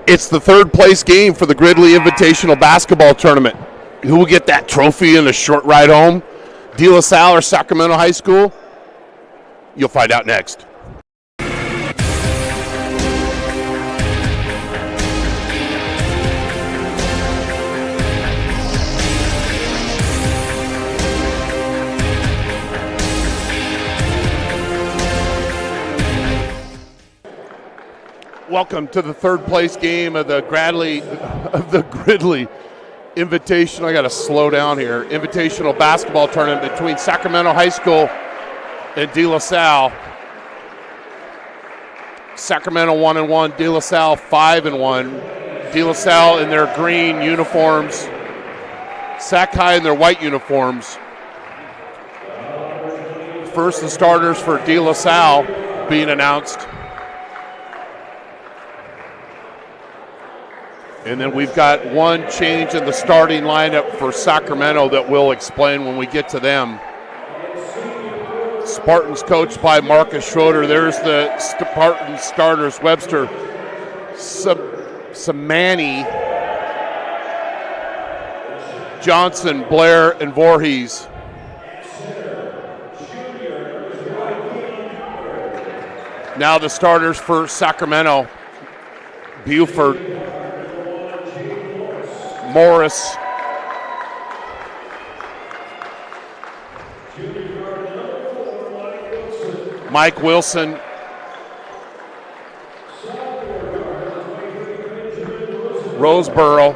It's the third place game for the Gridley Invitational Basketball Tournament. Who will get that trophy in a short ride home? De La Salle or Sacramento High School? You'll find out next. Welcome to the third place game of the Gridley Invitational. I got to slow down here. Invitational basketball tournament between Sacramento High School and De La Salle. Sacramento 1-1, De La Salle 5-1. De La Salle in their green uniforms, Sac High in their white uniforms. First, the starters for De La Salle being announced. And then we've got one change in the starting lineup for Sacramento that we'll explain when we get to them. Spartans coached by Marcus Schroeder. There's the Spartans starters: Webster, Samani, Johnson, Blair, and Voorhees. Now the starters for Sacramento: Buford, Morris, Mike Wilson, Roseboro,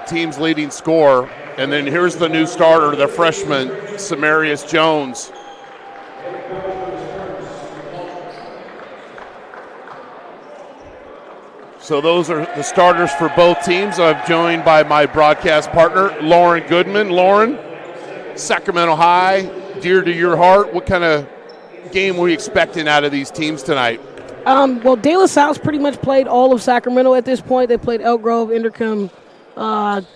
team's leading scorer. And then here's the new starter, the freshman, Samarius Jones. So those are the starters for both teams. I'm joined by my broadcast partner, Lauren Goodman. Lauren, Sacramento High, dear to your heart. What kind of game were you expecting out of these teams tonight? Well, De La Salle's pretty much played all of Sacramento at this point. They played Elk Grove, Inderkum,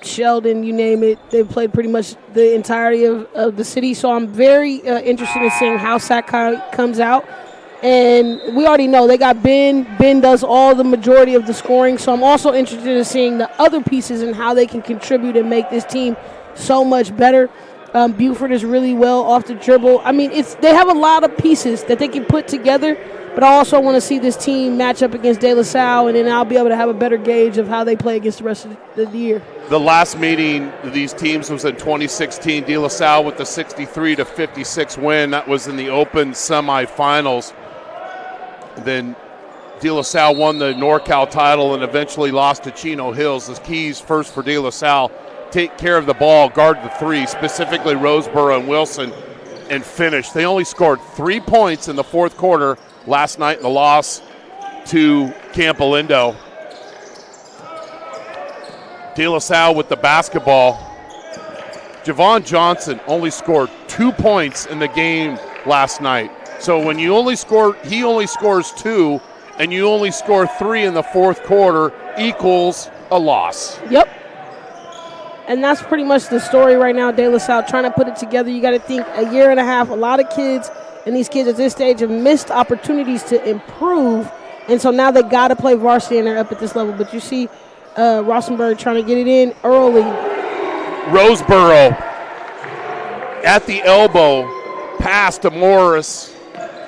Sheldon, you name it. They've played pretty much the entirety of the city. So I'm very interested in seeing how Sac comes out. And we already know they got Ben. Ben does all the majority of the scoring. So I'm also interested in seeing the other pieces and how they can contribute and make this team so much better. Buford is really well off the dribble. I mean, they have a lot of pieces that they can put together, but I also want to see this team match up against De La Salle, and then I'll be able to have a better gauge of how they play against the rest of the year. The last meeting of these teams was in 2016. De La Salle with the 63-56 win. That was in the Open semifinals. Then De La Salle won the NorCal title and eventually lost to Chino Hills. The keys first for De La Salle: take care of the ball, guard the three, specifically Roseboro and Wilson, and finish. They only scored 3 points in the fourth quarter last night in the loss to Camp Alindo. De La Salle with the basketball. Javon Johnson only scored 2 points in the game last night. So when he only scores 2, and you only score 3 in the fourth quarter, equals a loss. Yep. And that's pretty much the story right now. De La Salle trying to put it together. You got to think a year and a half, a lot of kids, and these kids at this stage have missed opportunities to improve. And so now they got to play varsity and they're up at this level. But you see Rosenberg trying to get it in early. Roseboro at the elbow, pass to Morris,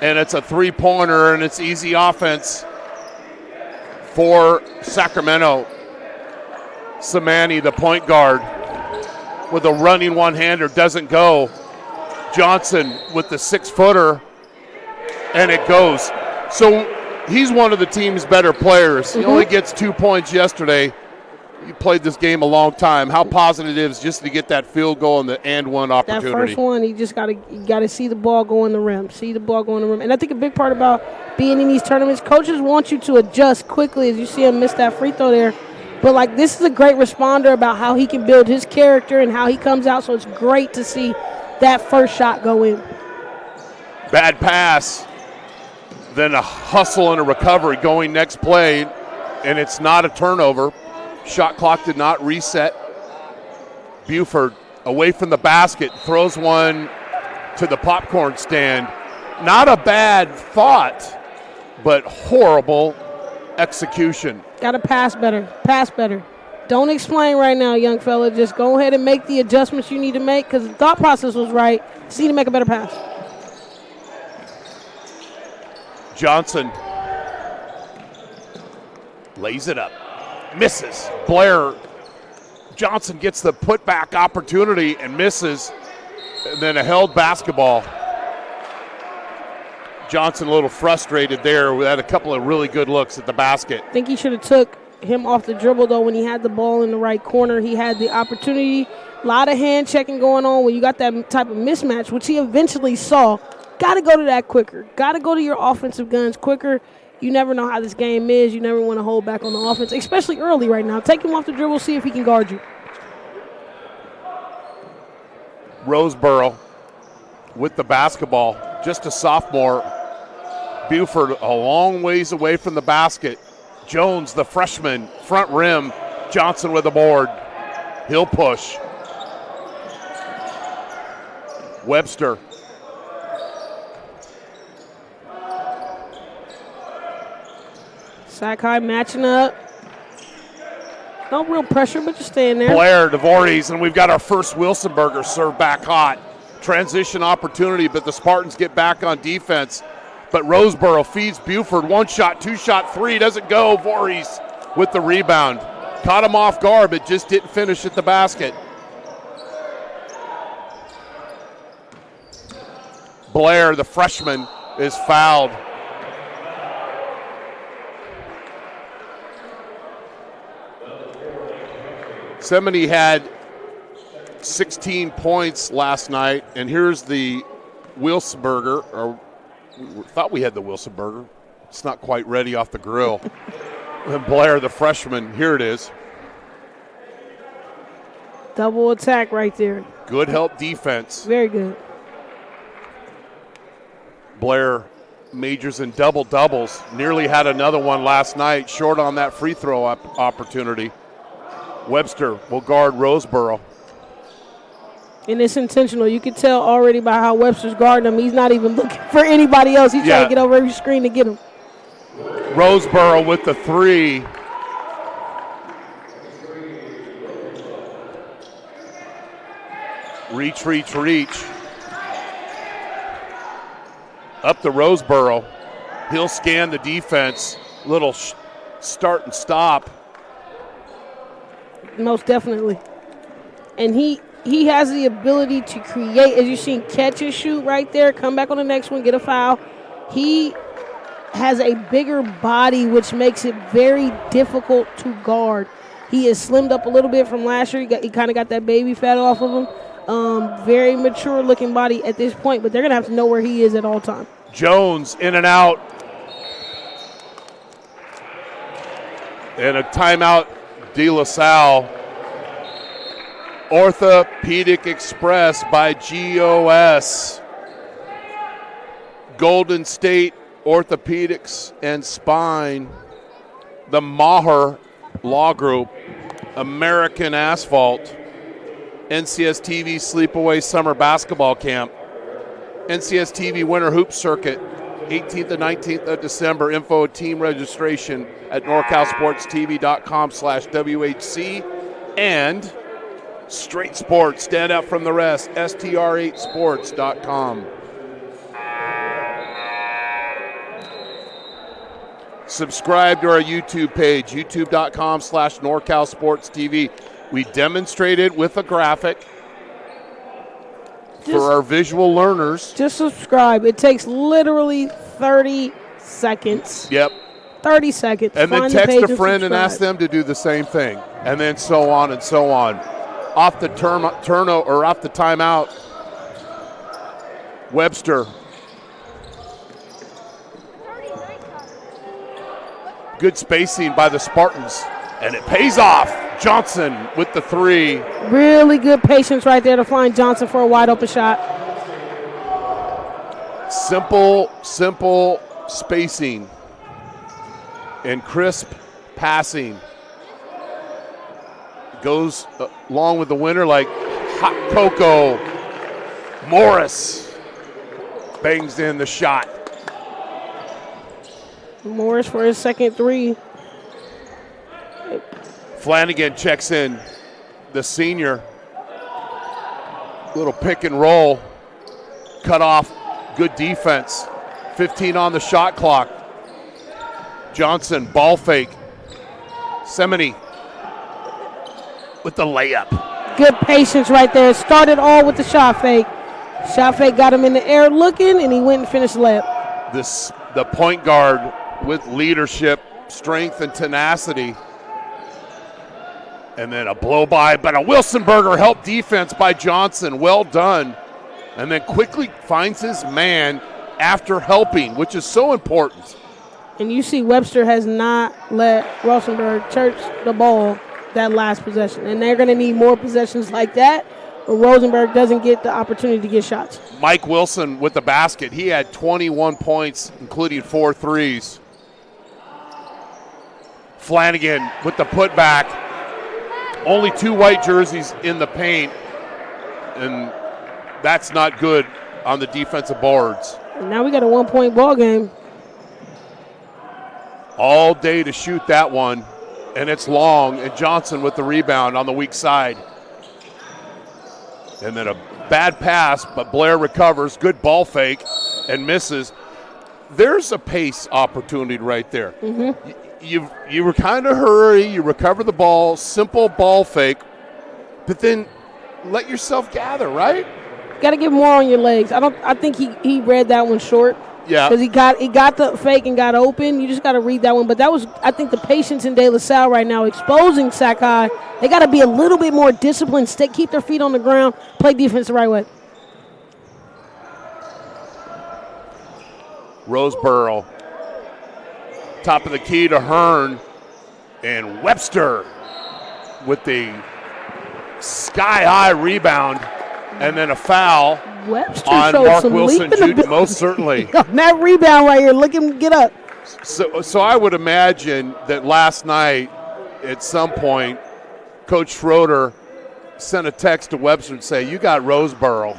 and it's a three-pointer, and it's easy offense for Sacramento. Samani, the point guard, with a running one-hander, doesn't go. Johnson with the 6-footer, and it goes. So he's one of the team's better players. He only gets 2 points yesterday. He played this game a long time. How positive it is just to get that field goal and the and one opportunity. That first one, you got to see the ball go in the rim. See the ball go in the rim. And I think a big part about being in these tournaments, coaches want you to adjust quickly as you see him miss that free throw there. But, this is a great responder about how he can build his character and how he comes out. So it's great to see that first shot go in. Bad pass. Then a hustle and a recovery going next play, and it's not a turnover. Shot clock did not reset. Buford away from the basket, throws one to the popcorn stand. Not a bad thought, but horrible execution. Got to pass better. Pass better. Don't explain right now, young fella. Just go ahead and make the adjustments you need to make because the thought process was right. Just need to make a better pass. Johnson lays it up. Misses. Blair. Johnson gets the putback opportunity and misses. And then a held basketball. Johnson a little frustrated there. We had a couple of really good looks at the basket. I think he should have took him off the dribble, though, when he had the ball in the right corner. He had the opportunity. A lot of hand checking going on when you got that type of mismatch, which he eventually saw. Got to go to that quicker. Got to go to your offensive guns quicker. You never know how this game is. You never want to hold back on the offense, especially early right now. Take him off the dribble, see if he can guard you. Roseboro with the basketball, just a sophomore. Buford a long ways away from the basket. Jones, the freshman, front rim. Johnson with the board. He'll push. Webster. Sakai matching up. No real pressure, but just staying there. Blair to Voorhees, and we've got our first Wilsonberger serve back hot. Transition opportunity, but the Spartans get back on defense. But Roseboro feeds Buford. One shot, two shot, three. Doesn't go. Voorhees with the rebound. Caught him off guard, but just didn't finish at the basket. Blair, the freshman, is fouled. Semeny had 16 points last night, and here's the Wilsonberger, or we thought we had the Wilsonberger. It's not quite ready off the grill. And Blair, the freshman, here it is. Double attack right there. Good help defense. Very good. Blair majors in double-doubles. Nearly had another one last night, short on that free throw opportunity. Webster will guard Roseboro. And it's intentional. You can tell already by how Webster's guarding him. He's not even looking for anybody else. He's trying to get over every screen to get him. Roseboro with the three. Reach, reach, reach. Up to Roseboro. He'll scan the defense. Little start and stop. Most definitely. And he has the ability to create, as you've seen, catch and shoot right there, come back on the next one, get a foul. He has a bigger body, which makes it very difficult to guard. He has slimmed up a little bit from last year. He kind of got that baby fat off of him. Very mature-looking body at this point, but they're going to have to know where he is at all times. Jones in and out. And a timeout, De La Salle. Orthopedic Express by GOS. Golden State Orthopedics and Spine. The Maher Law Group. American Asphalt. NCS TV Sleepaway Summer Basketball Camp. NCS TV Winter Hoop Circuit. 18th and 19th of December. Info and team registration at norcalsportstv.com/WHC. And Straight Sports, stand out from the rest, str8sports.com. Subscribe to our YouTube page, youtube.com/NorCalSportsTV. We demonstrated with a graphic for our visual learners. Just subscribe. It takes literally 30 seconds. Yep. 30 seconds. And then text a friend and ask them to do the same thing. And then so on and so on. Off the off the timeout, Webster. Good spacing by the Spartans, and it pays off. Johnson with the three. Really good patience right there to find Johnson for a wide open shot. Simple spacing and crisp passing. Goes along with the winner like hot cocoa. Morris bangs in the shot. Morris for his second three. Flanagan checks in, the senior. Little pick and roll. Cut off. Good defense. 15 on the shot clock. Johnson, ball fake. Semeny with the layup. Good patience right there. Started all with the shot fake. Shot fake got him in the air looking, and he went and finished the layup. The point guard with leadership, strength, and tenacity. And then a blow by, but a Wilsonberger help defense by Johnson. Well done. And then quickly finds his man after helping, which is so important. And you see Webster has not let Rosenberg church the ball that last possession. And they're going to need more possessions like that where Rosenberg doesn't get the opportunity to get shots. Mike Wilson with the basket. He had 21 points, including 4 threes. Flanagan with the putback. Only 2 white jerseys in the paint, and that's not good on the defensive boards. And now we got a 1-point ball game. All day to shoot that one, and it's long, and Johnson with the rebound on the weak side. And then a bad pass, but Blair recovers. Good ball fake and misses. There's a pace opportunity right there. Mm-hmm. You were kind of hurry. You recover the ball, simple ball fake, but then let yourself gather, right? Got to get more on your legs. I think he read that one short. Yeah. Because he got the fake and got open. You just got to read that one. But that was, I think, the patience in De La Salle right now, exposing Sakai. They got to be a little bit more disciplined, keep their feet on the ground, play defense the right way. Roseboro, top of the key to Hearn, and Webster with the sky-high rebound, and then a foul. Webster on showed Mark some Wilson leap in the Jr. Most certainly. That rebound right here, look him get up. So I would imagine that last night, at some point, Coach Schroeder sent a text to Webster and say, "You got Roseboro,"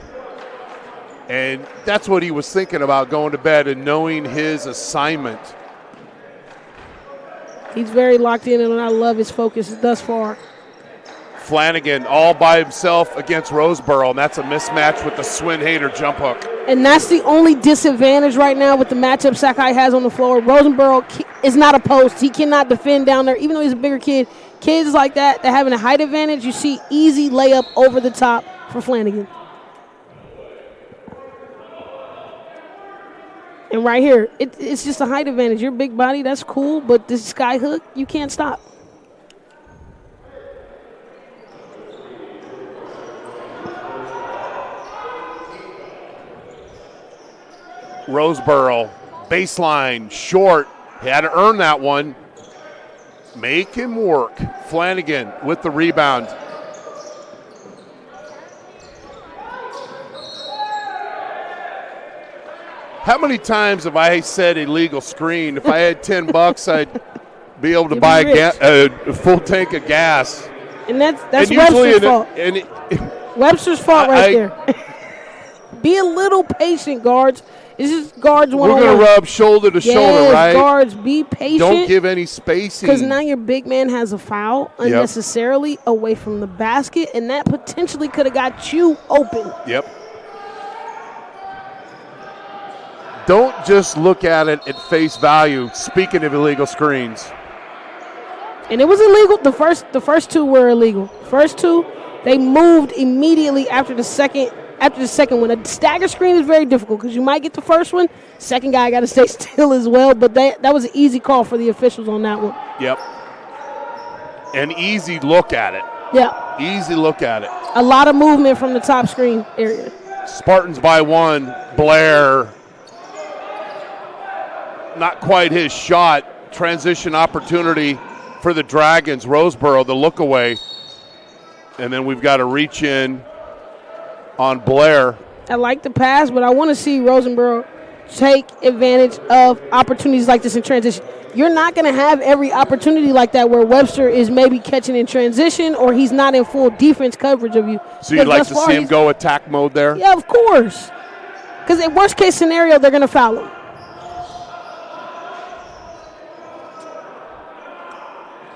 and that's what he was thinking about going to bed and knowing his assignment. He's very locked in, and I love his focus thus far. Flanagan all by himself against Roseboro, and that's a mismatch with the Swin-Hader jump hook. And that's the only disadvantage right now with the matchup Sakai has on the floor. Roseboro is not a post. He cannot defend down there, even though he's a bigger kid. Kids like that having a height advantage, you see easy layup over the top for Flanagan. And right here, it's just a height advantage. You're a big body, that's cool, but this sky hook, you can't stop. Roseboro, baseline, short. He had to earn that one. Make him work. Flanagan with the rebound. How many times have I said illegal screen? If I had $10, I'd be able to buy a full tank of gas. And that's Webster's fault. Webster's fault right there. Be a little patient, guards. This is guards one-on-one. We're going to rub shoulder to shoulder, right? Guards, be patient. Don't give any spacing. Because now your big man has a foul unnecessarily away from the basket, and that potentially could have got you open. Yep. Don't just look at it at face value, speaking of illegal screens. And it was illegal. The first 2 were illegal. First 2, they moved immediately after the second one. A stagger screen is very difficult because you might get the first one. Second guy got to stay still as well. But that was an easy call for the officials on that one. Yep. An easy look at it. Yeah. Easy look at it. A lot of movement from the top screen area. Spartans by 1. Blair. Not quite his shot. Transition opportunity for the Dragons. Roseboro, the look away. And then we've got to reach in on Blair. I like the pass, but I want to see Rosenboro take advantage of opportunities like this in transition. You're not going to have every opportunity like that where Webster is maybe catching in transition or he's not in full defense coverage of you. So you'd like to see him go attack mode there? Yeah, of course. Because in worst case scenario, they're going to foul him.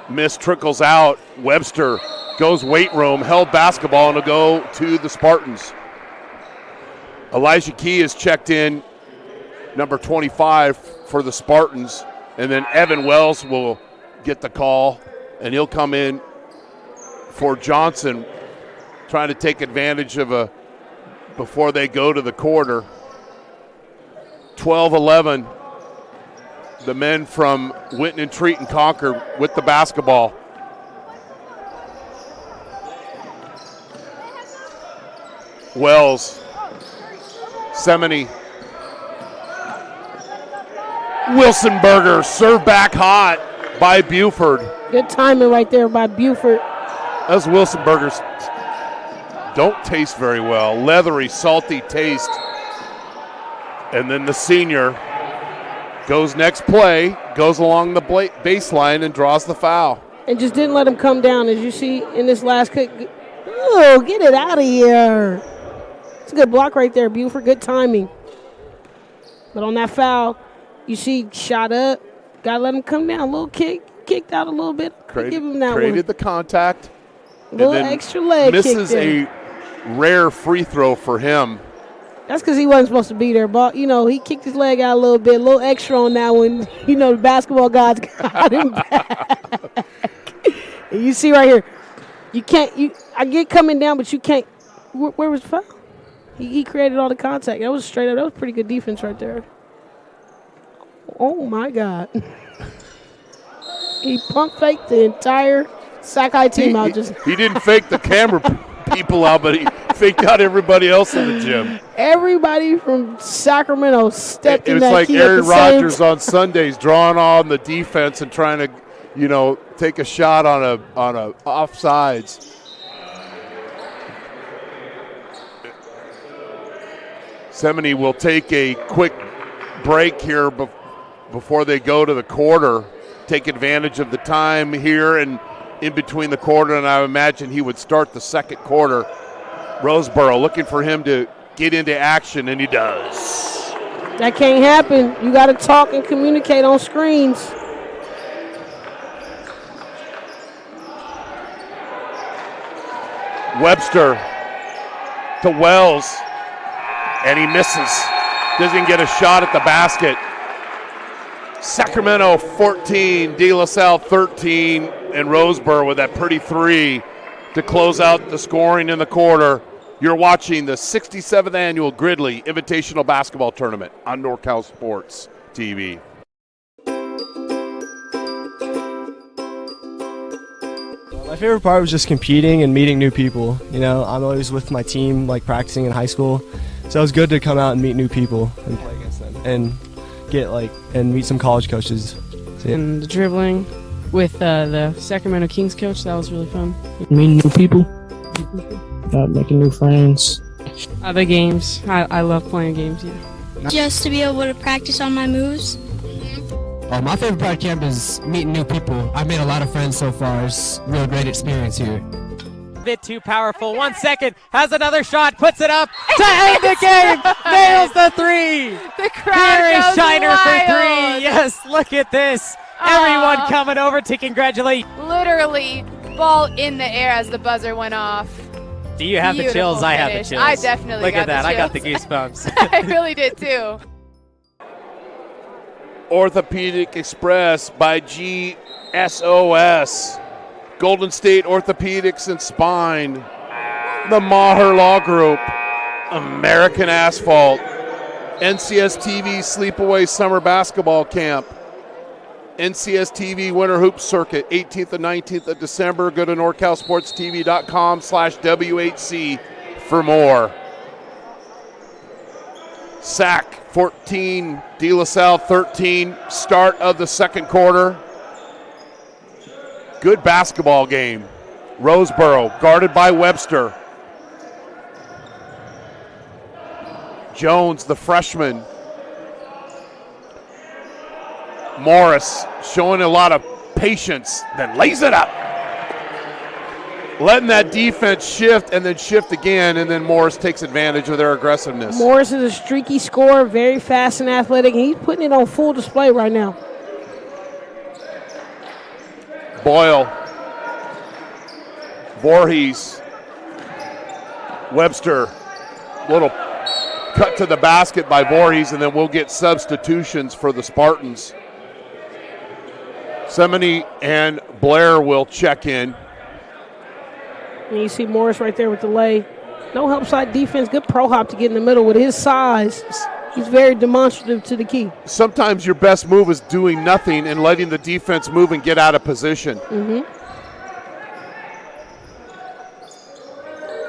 Miss trickles out. Webster goes weight room, held basketball, and will go to the Spartans. Elijah Key is checked in, number 25 for the Spartans. And then Evan Wells will get the call, and he'll come in for Johnson, trying to take advantage of before they go to the quarter. 12-11. The men from Winton and Treat and Concord with the basketball. Wells, Semeny. Wilsonberger served back hot by Buford. Good timing right there by Buford. Those Wilsonbergers don't taste very well. Leathery, salty taste. And then the senior goes next play, goes along the baseline and draws the foul. And just didn't let him come down, as you see in this last kick. Oh, get it out of here. It's a good block right there, Buford. Good timing. But on that foul, you see shot up. Got to let him come down. A little kick. Kicked out a little bit. Give him that created one. The contact. A little extra leg kick. Misses a rare free throw for him. That's because he wasn't supposed to be there. But, he kicked his leg out a little bit. A little extra on that one. The basketball gods got him back. And you see right here, you can't. I get coming down, but you can't. Where was the foul? He created all the contact. That was straight up. That was pretty good defense right there. Oh, my God. He pump faked the entire Sackeye team out. He didn't fake the camera people out, but he faked out everybody else in the gym. Everybody from Sacramento stepped in that It was like key Aaron Rodgers on Sundays drawing on the defense and trying to, take a shot on a offsides. Seminy will take a quick break here before they go to the quarter. Take advantage of the time here and in between the quarter, and I imagine he would start the second quarter. Roseboro looking for him to get into action, and he does. That can't happen. You got to talk and communicate on screens. Webster to Wells, and he misses. Doesn't get a shot at the basket. Sacramento 14, De La Salle 13, and Roseboro with that pretty three to close out the scoring in the quarter. You're watching the 67th annual Gridley Invitational Basketball Tournament on NorCal Sports TV. My favorite part was just competing and meeting new people. I'm always with my team, practicing in high school, so it was good to come out and meet new people and play against them and and meet some college coaches. And the dribbling with the Sacramento Kings coach, that was really fun. Meeting new people, making new friends. The games, I love playing games, yeah. Just to be able to practice on my moves. My favorite part of camp is meeting new people. I've made a lot of friends so far. It's a real great experience here. Bit too powerful. 1 second, has another shot, puts it up to end the game. Nails the three. The crowd Here is goes Shiner wild. for three. Yes, look at this. Everyone coming over to congratulate. Literally, ball in the air as the buzzer went off. Do you have the chills? I have the chills. I definitely look got at that. the I got the chills. goosebumps. I really did too. Orthopedic Express by GSOS. Golden State Orthopedics and Spine. The Maher Law Group. American Asphalt. NCS TV Sleepaway Summer Basketball Camp. NCS TV Winter Hoop Circuit, 18th and 19th of December. Go to NorCalSportsTV.com/WHC for more. Sac 14, De La Salle 13. Start of the second quarter. Good basketball game. Roseboro guarded by Webster. Jones, the freshman. Morris showing a lot of patience, then lays it up. Letting that defense shift and then shift again, and then Morris takes advantage of their aggressiveness. Morris is a streaky scorer, very fast and athletic, and he's putting it on full display right now. Boyle. Voorhees. Webster. Little cut to the basket by Voorhees, and then we'll get substitutions for the Spartans. Seminy and Blair will check in. And you see Morris right there with the lay. No help side defense. Good pro hop to get in the middle with his size. He's very demonstrative to the key. Sometimes your best move is doing nothing and letting the defense move and get out of position.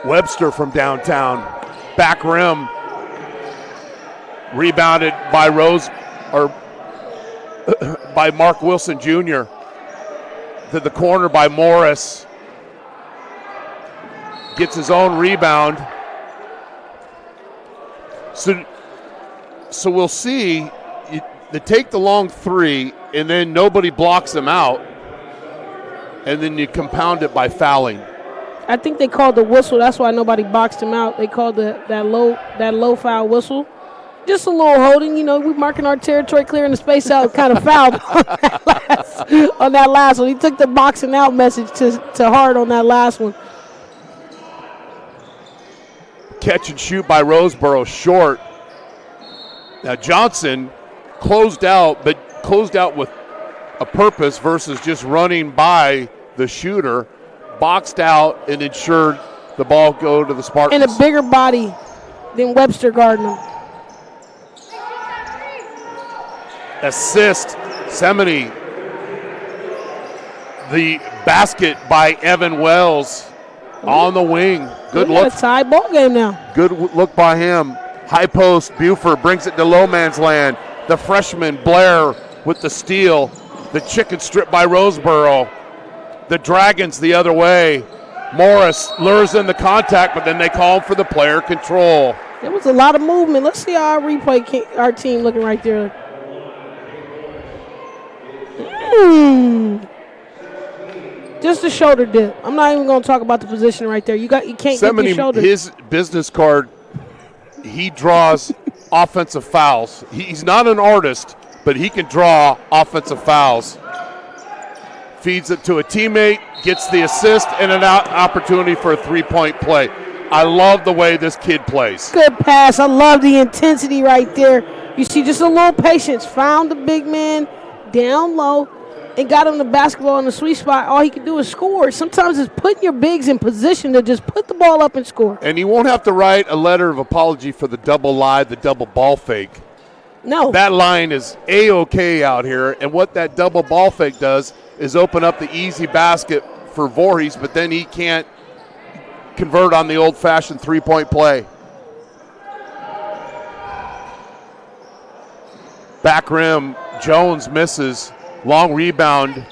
Webster from downtown. Back rim. Rebounded by by Mark Wilson Jr. to the corner by Morris. Gets his own rebound. So we'll see. They take the long three, and then nobody blocks them out, and then you compound it by fouling. I think they called the whistle. That's why nobody boxed him out. They called that low foul whistle. Just a little holding. We're marking our territory, clearing the space out, kind of fouled on that last one. He took the boxing out message to heart on that last one. Catch and shoot by Roseboro, short. Now Johnson closed out, but closed out with a purpose versus just running by the shooter. Boxed out and ensured the ball go to the Spartans. And a bigger body than Webster Gardner. Assist, Seminy. The basket by Evan Wells on the wing. Good look. It's a tie ball game now. Good look by him. High post, Buford brings it to low man's land. The freshman, Blair, with the steal. The chicken strip by Roseboro. The Dragons the other way. Morris lures in the contact, but then they call for the player control. There was a lot of movement. Let's see how our team looking right there. Just a shoulder dip. I'm not even going to talk about the position right there. You can't get your shoulder. His business card, he draws offensive fouls. He's not an artist, but he can draw offensive fouls. Feeds it to a teammate, gets the assist, and an opportunity for a three-point play. I love the way this kid plays. Good pass. I love the intensity right there. You see just a little patience. Found the big man down low and got him the basketball in the sweet spot. All he can do is score. Sometimes it's putting your bigs in position to just put the ball up and score. And he won't have to write a letter of apology for the double lie, the double ball fake. No. That line is A-OK out here, and what that double ball fake does is open up the easy basket for Voorhees, but then he can't convert on the old-fashioned three-point play. Back rim, Jones misses. Long rebound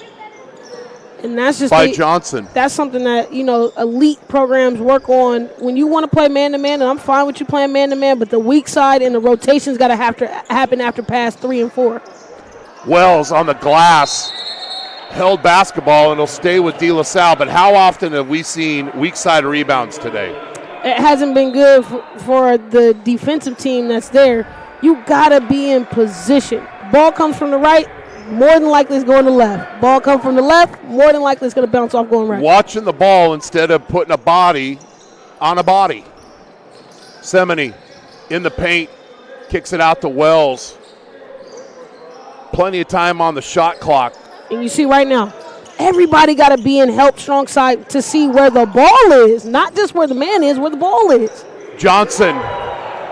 and that's just by Johnson. That's something that, elite programs work on. When you want to play man-to-man, and I'm fine with you playing man-to-man, but the weak side and the rotation's got to happen after pass 3 and 4. Wells on the glass. Held basketball, and it'll stay with De La Salle. But how often have we seen weak side rebounds today? It hasn't been good for the defensive team that's there. You got to be in position. Ball comes from the right, more than likely it's going to left. Ball comes from the left, more than likely it's going to bounce off going right. Watching the ball instead of putting a body on a body. Seminy in the paint, kicks it out to Wells. Plenty of time on the shot clock. And you see right now, everybody got to be in help strong side to see where the ball is, not just where the man is, where the ball is. Johnson.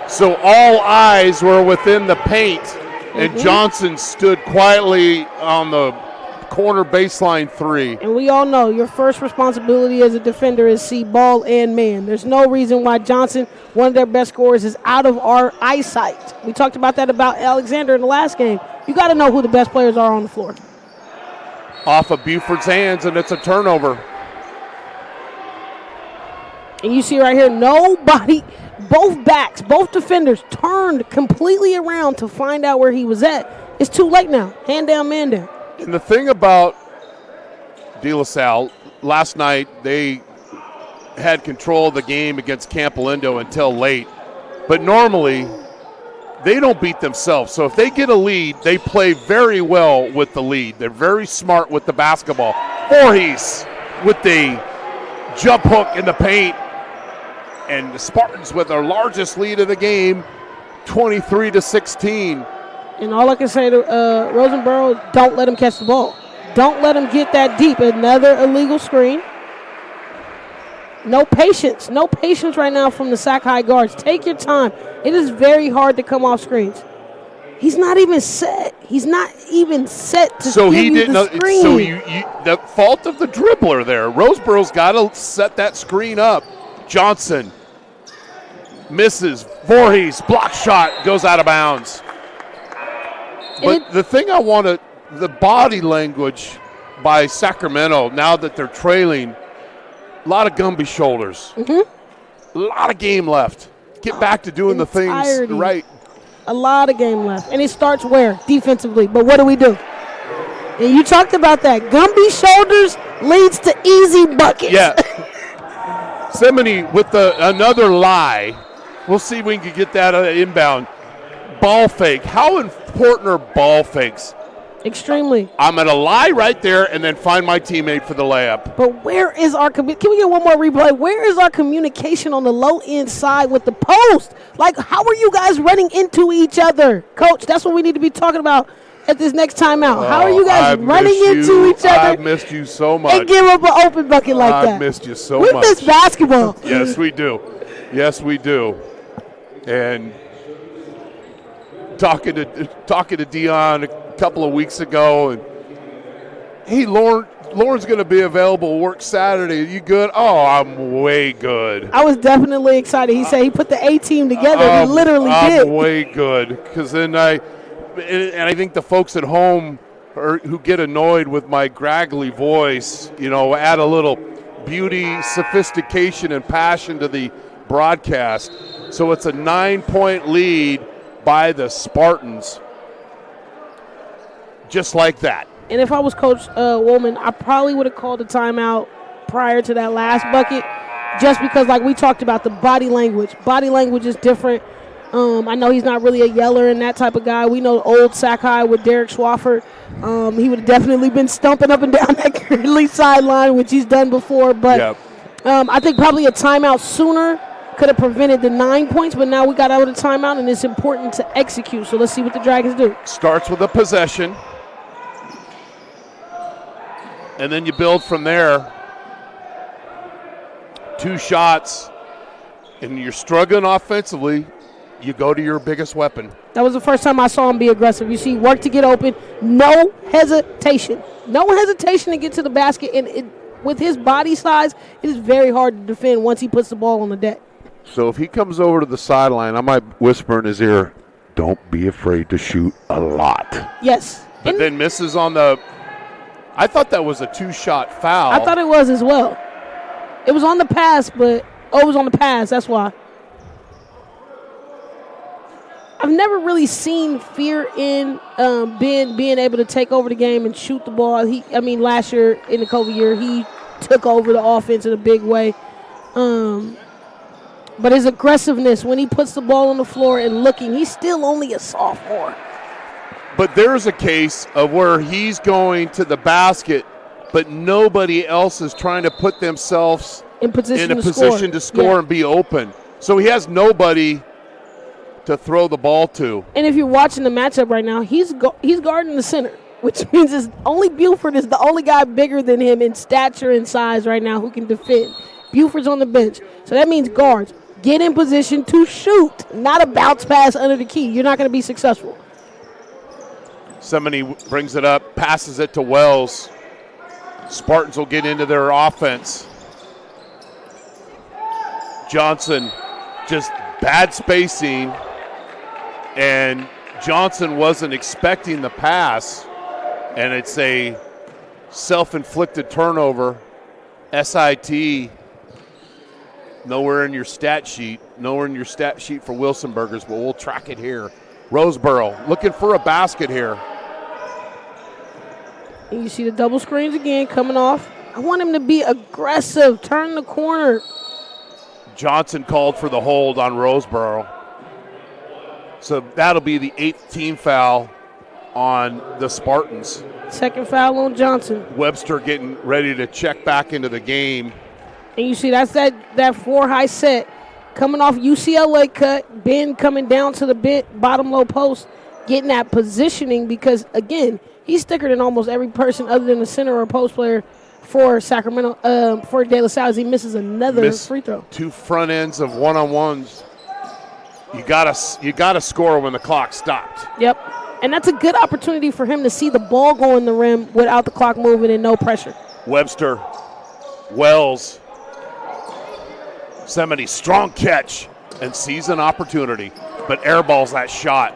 So all eyes were within the paint, and Johnson stood quietly on the corner baseline 3. And we all know your first responsibility as a defender is see ball and man. There's no reason why Johnson, one of their best scorers, is out of our eyesight. We talked about that about Alexander in the last game. You got to know who the best players are on the floor. Off of Buford's hands, and it's a turnover. And you see right here, nobody, both backs, both defenders turned completely around to find out where he was at. It's too late now. Hand down, man down. And the thing about De La Salle, last night they had control of the game against Camp Lindo until late. But normally, they don't beat themselves. So if they get a lead, they play very well with the lead. They're very smart with the basketball. Voorhees with the jump hook in the paint. And the Spartans with their largest lead of the game, 23-16. And all I can say to Rosenborough, don't let him catch the ball. Don't let him get that deep. Another illegal screen. No patience. No patience right now from the Sac High guards. Take your time. It is very hard to come off screens. He's not even set. He's not even set to so give he you didn't the know, screen. So the fault of the dribbler there. Roseborough's got to set that screen up. Johnson misses. Voorhees, block shot, goes out of bounds. But the thing I want to the body language by Sacramento, now that they're trailing, a lot of Gumby shoulders. A lot of game left. Get back to doing the things right. A lot of game left. And it starts where? Defensively. But what do? And you talked about that. Gumby shoulders leads to easy buckets. Yeah. Seminy with another lie. We'll see if we can get that inbound. Ball fake. How important are ball fakes? Extremely. I'm going to lie right there and then find my teammate for the layup. But where is our can we get one more replay? Where is our communication on the low end side with the post? Like, how are you guys running into each other? Coach, that's what we need to be talking about at this next timeout. How are you guys running into each other? I've missed you so much. And give up an open bucket like that. I've missed you so much. We miss basketball. Yes, we do. Yes, we do. And talking to Dion a couple of weeks ago, and hey, Lauren's going to be available work Saturday. Are you good? Oh, I'm way good. I was definitely excited. He said he put the A team together. He literally did. I'm way good, because then I think the folks at home who get annoyed with my graggly voice, add a little beauty, sophistication, and passion to the broadcast. So it's a 9-point lead by the Spartans. Just like that. And if I was Coach Woolman, I probably would have called a timeout prior to that last bucket, just because, like we talked about, the body language. Body language is different. I know he's not really a yeller and that type of guy. We know old Sac High with Derek Swafford. He would have definitely been stumping up and down that Gridley sideline, which he's done before. But I think probably a timeout sooner could have prevented the 9 points, but now we got out of the timeout, and it's important to execute. So let's see what the Dragons do. Starts with a possession, and then you build from there. 2 shots, and you're struggling offensively, you go to your biggest weapon. That was the first time I saw him be aggressive. You see, work to get open, no hesitation. No hesitation to get to the basket, and with his body size, it is very hard to defend once he puts the ball on the deck. So if he comes over to the sideline, I might whisper in his ear, don't be afraid to shoot a lot. Yes. But then misses on I thought that was a 2-shot foul. I thought it was as well. It was on the pass, but it was on the pass. That's why. I've never really seen fear in being able to take over the game and shoot the ball. Last year in the COVID year, he took over the offense in a big way. But his aggressiveness when he puts the ball on the floor and looking, he's still only a sophomore. But there's a case of where he's going to the basket, but nobody else is trying to put themselves in a position to score and be open. So he has nobody to throw the ball to. And if you're watching the matchup right now, he's guarding the center, which means only Buford is the only guy bigger than him in stature and size right now who can defend. Buford's on the bench. So that means guards get in position to shoot, not a bounce pass under the key. You're not going to be successful. Somebody brings it up, passes it to Wells. Spartans will get into their offense. Johnson, just bad spacing, and Johnson wasn't expecting the pass, and it's a self-inflicted turnover. SIT, nowhere in your stat sheet for Wilson Burgers, but we'll track it here. Roseboro looking for a basket here. And you see the double screens again coming off. I want him to be aggressive, turn the corner. Johnson called for the hold on Roseboro. So that'll be the 8th team foul on the Spartans. Second foul on Johnson. Webster getting ready to check back into the game. And you see that's that 4-high set coming off UCLA cut. Ben coming down to the bottom low post, getting that positioning because, again, he's thicker than almost every person other than the center or post player for Sacramento, for De La Salle. He misses another free throw. 2 front ends of one-on-ones. You gotta score when the clock stopped. Yep. And that's a good opportunity for him to see the ball go in the rim without the clock moving and no pressure. Webster, Wells, Seminy, strong catch and sees an opportunity, but airballs that shot.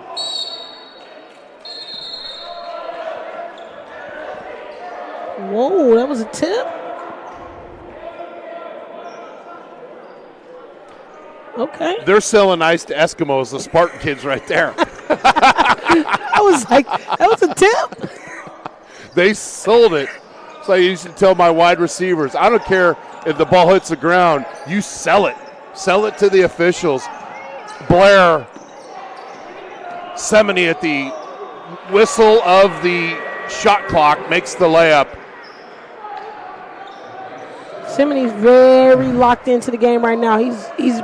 Whoa, that was a tip? Okay. They're selling ice to Eskimos, the Spartan kids right there. I was like, that was a tip? They sold it. So I used to tell my wide receivers, I don't care if the ball hits the ground, you sell it. Sell it to the officials. Blair, Semeny at the whistle of the shot clock makes the layup. Semeny's very locked into the game right now. He's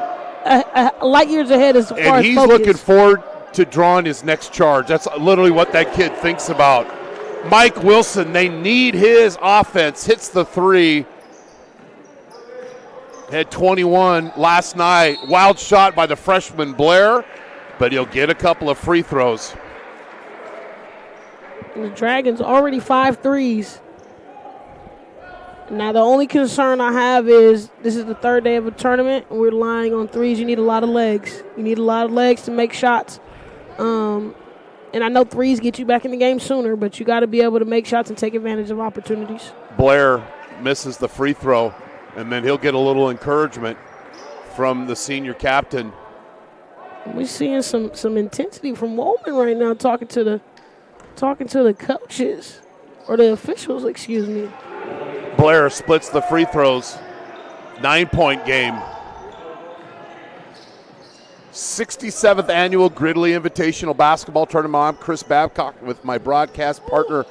light years ahead as far as And he's focus. looking forward to drawing his next charge. That's literally what that kid thinks about. Mike Wilson, they need his offense. Hits the three. Had 21 last night. Wild shot by the freshman Blair, but he'll get a couple of free throws. And the Dragons already 5 threes. Now the only concern I have is this is the third day of a tournament, and we're relying on threes. You need a lot of legs. You need a lot of legs to make shots. And I know threes get you back in the game sooner, but you got to be able to make shots and take advantage of opportunities. Blair misses the free throw, and then he'll get a little encouragement from the senior captain. We're seeing some intensity from Woolman right now, talking to the coaches or the officials, excuse me. Blair splits the free throws. 9-point game. 67th annual Gridley Invitational Basketball Tournament. I'm Chris Babcock with my broadcast partner,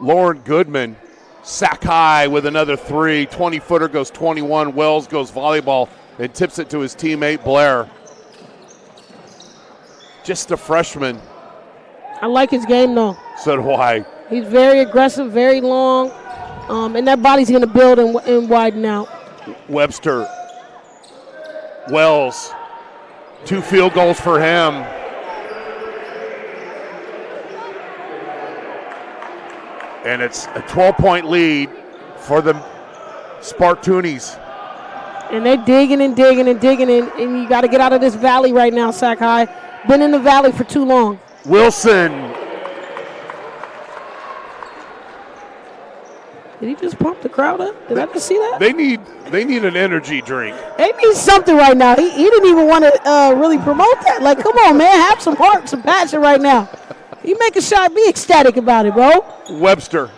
Lauren Goodman. Salle with another three. 20-footer goes 21. Wells goes volleyball and tips it to his teammate, Blair. Just a freshman. I like his game, though. So do I. He's very aggressive, very long, and that body's going to build and widen out. Webster. Wells. 2 field goals for him. And it's a 12-point lead for the Spartoonies. And they're digging and digging and digging, and you got to get out of this valley right now, Sackeye. Been in the valley for too long. Wilson. Did he just pump the crowd up? Did I just see that? They need an energy drink. They need something right now. He didn't even want to really promote that. Like, come on, man. Have some heart, some passion right now. You make a shot, be ecstatic about it, bro. Webster.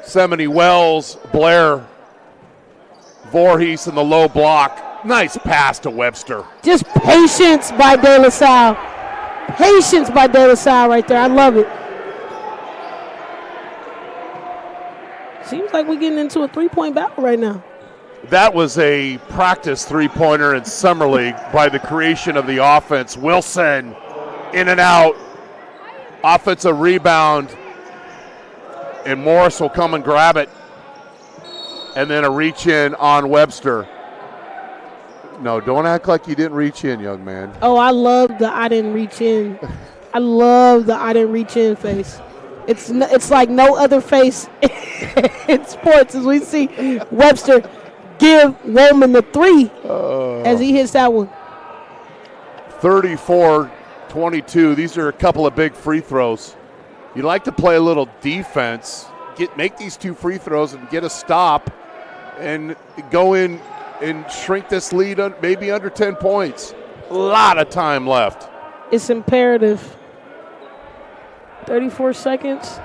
Semeny, Wells, Blair. Voorhees in the low block. Nice pass to Webster. Just patience by De La Salle. Patience by De La Salle right there. I love it. Seems like we're getting into a three-point battle right now. That was a practice three-pointer in Summer League by the creation of the offense. Wilson in and out. Offensive rebound. And Morris will come and grab it. And then a reach in on Webster. No, don't act like you didn't reach in, young man. Oh, I love the I didn't reach in. I love the I didn't reach in face. It's like no other face in sports as we see Webster give Woolman the three as he hits that one. 34-22. These are a couple of big free throws. You like to play a little defense, make these 2 free throws and get a stop and go in and shrink this lead maybe under 10 points. A lot of time left. It's imperative. 34 seconds.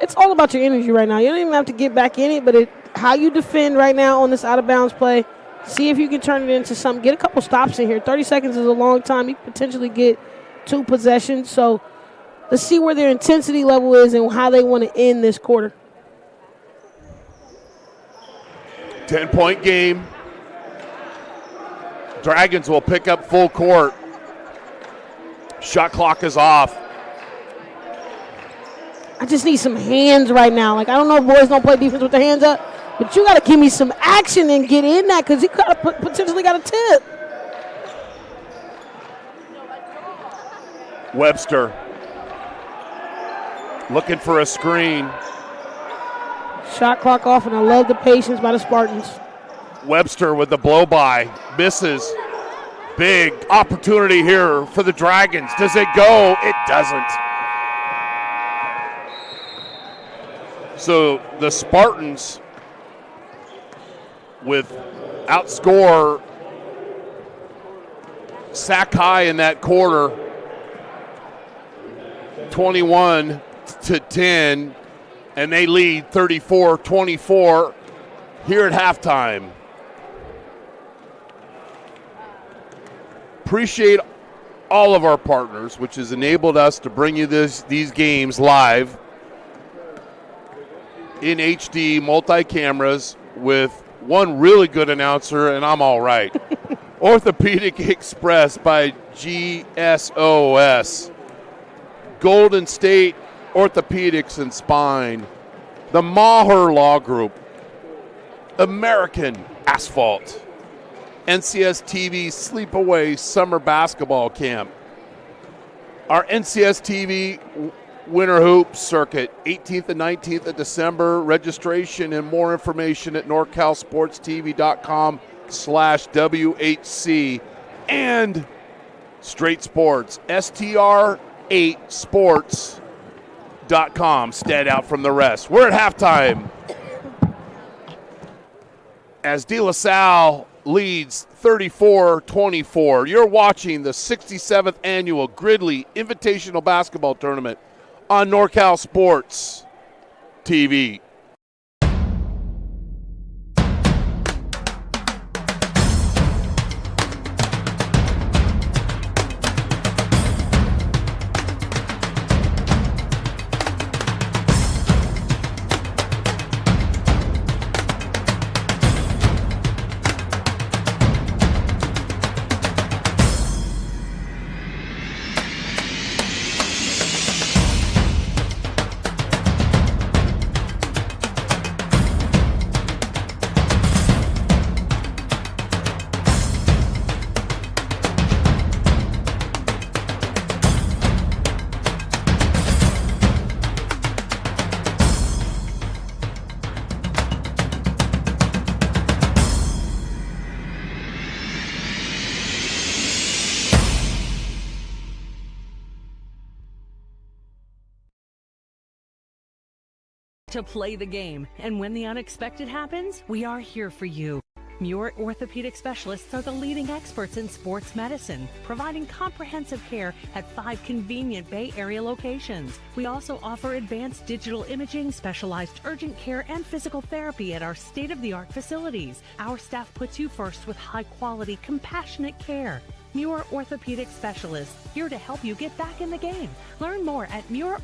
It's all about your energy right now. You don't even have to get back in it, but how you defend right now on this out-of-bounds play, see if you can turn it into something. Get a couple stops in here. 30 seconds is a long time. You can potentially get 2 possessions. So let's see where their intensity level is and how they want to end this quarter. 10-point game. Dragons will pick up full court. Shot clock is off. I just need some hands right now. Like, I don't know if boys don't play defense with their hands up, but you got to give me some action and get in that because you potentially got a tip. Webster looking for a screen. Shot clock off, and I love the patience by the Spartans. Webster with the blow-by. Misses. Big opportunity here for the Dragons. Does it go? It doesn't. So the Spartans outscore Salle in that quarter 21-10, and they lead 34-24 here at halftime. Appreciate all of our partners, which has enabled us to bring you these games live in HD, multi-cameras, with one really good announcer, and I'm all right. Orthopedic Express by GSOS. Golden State Orthopedics and Spine. The Maher Law Group. American Asphalt. NCS TV Sleepaway Summer Basketball Camp. Our NCS TV Winter Hoop Circuit, 18th and 19th of December. Registration and more information at norcalsportstv.com/WHC. And Straight Sports, STR8sports.com. Stand out from the rest. We're at halftime as De La Salle leads 34-24. You're watching the 67th annual Gridley Invitational Basketball Tournament on NorCal Sports TV. To play the game, and when the unexpected happens, we are here for you. Muir Orthopedic Specialists are the leading experts in sports medicine, providing comprehensive care at 5 convenient Bay Area locations. We also offer advanced digital imaging, specialized urgent care, and physical therapy at our state-of-the-art facilities. Our staff puts you first with high-quality, compassionate care. Muir Orthopedic Specialists, here to help you get back in the game. Learn more at Muir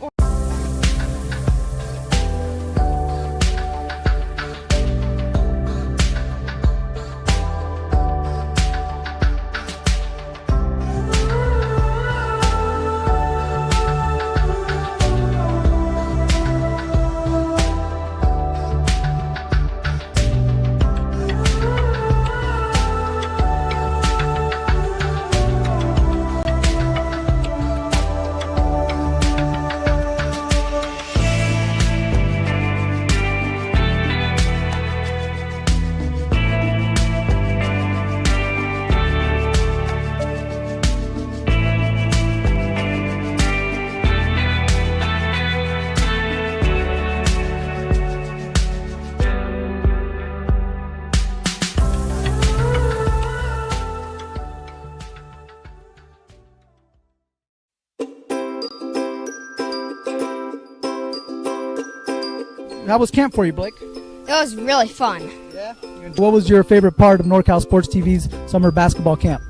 How was camp for you, Blake? It was really fun. Yeah. What was your favorite part of NorCal Sports TV's summer basketball camp?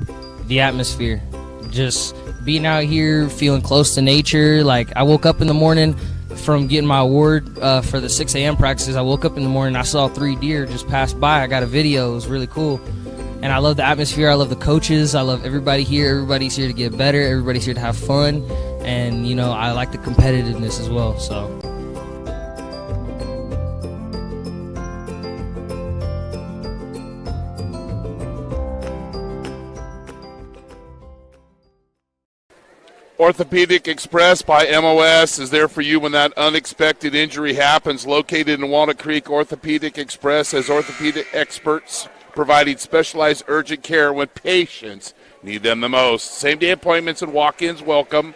The atmosphere. Just being out here, feeling close to nature. Like, I woke up in the morning from getting my award for the 6 a.m. practices. I woke up in the morning, I saw 3 deer just pass by. I got a video. It was really cool. And I love the atmosphere. I love the coaches. I love everybody here. Everybody's here to get better. Everybody's here to have fun. And, you know, I like the competitiveness as well, so. Orthopedic Express by MOS is there for you when that unexpected injury happens. Located in Walnut Creek, Orthopedic Express has orthopedic experts providing specialized urgent care when patients need them the most. Same-day appointments and walk-ins welcome.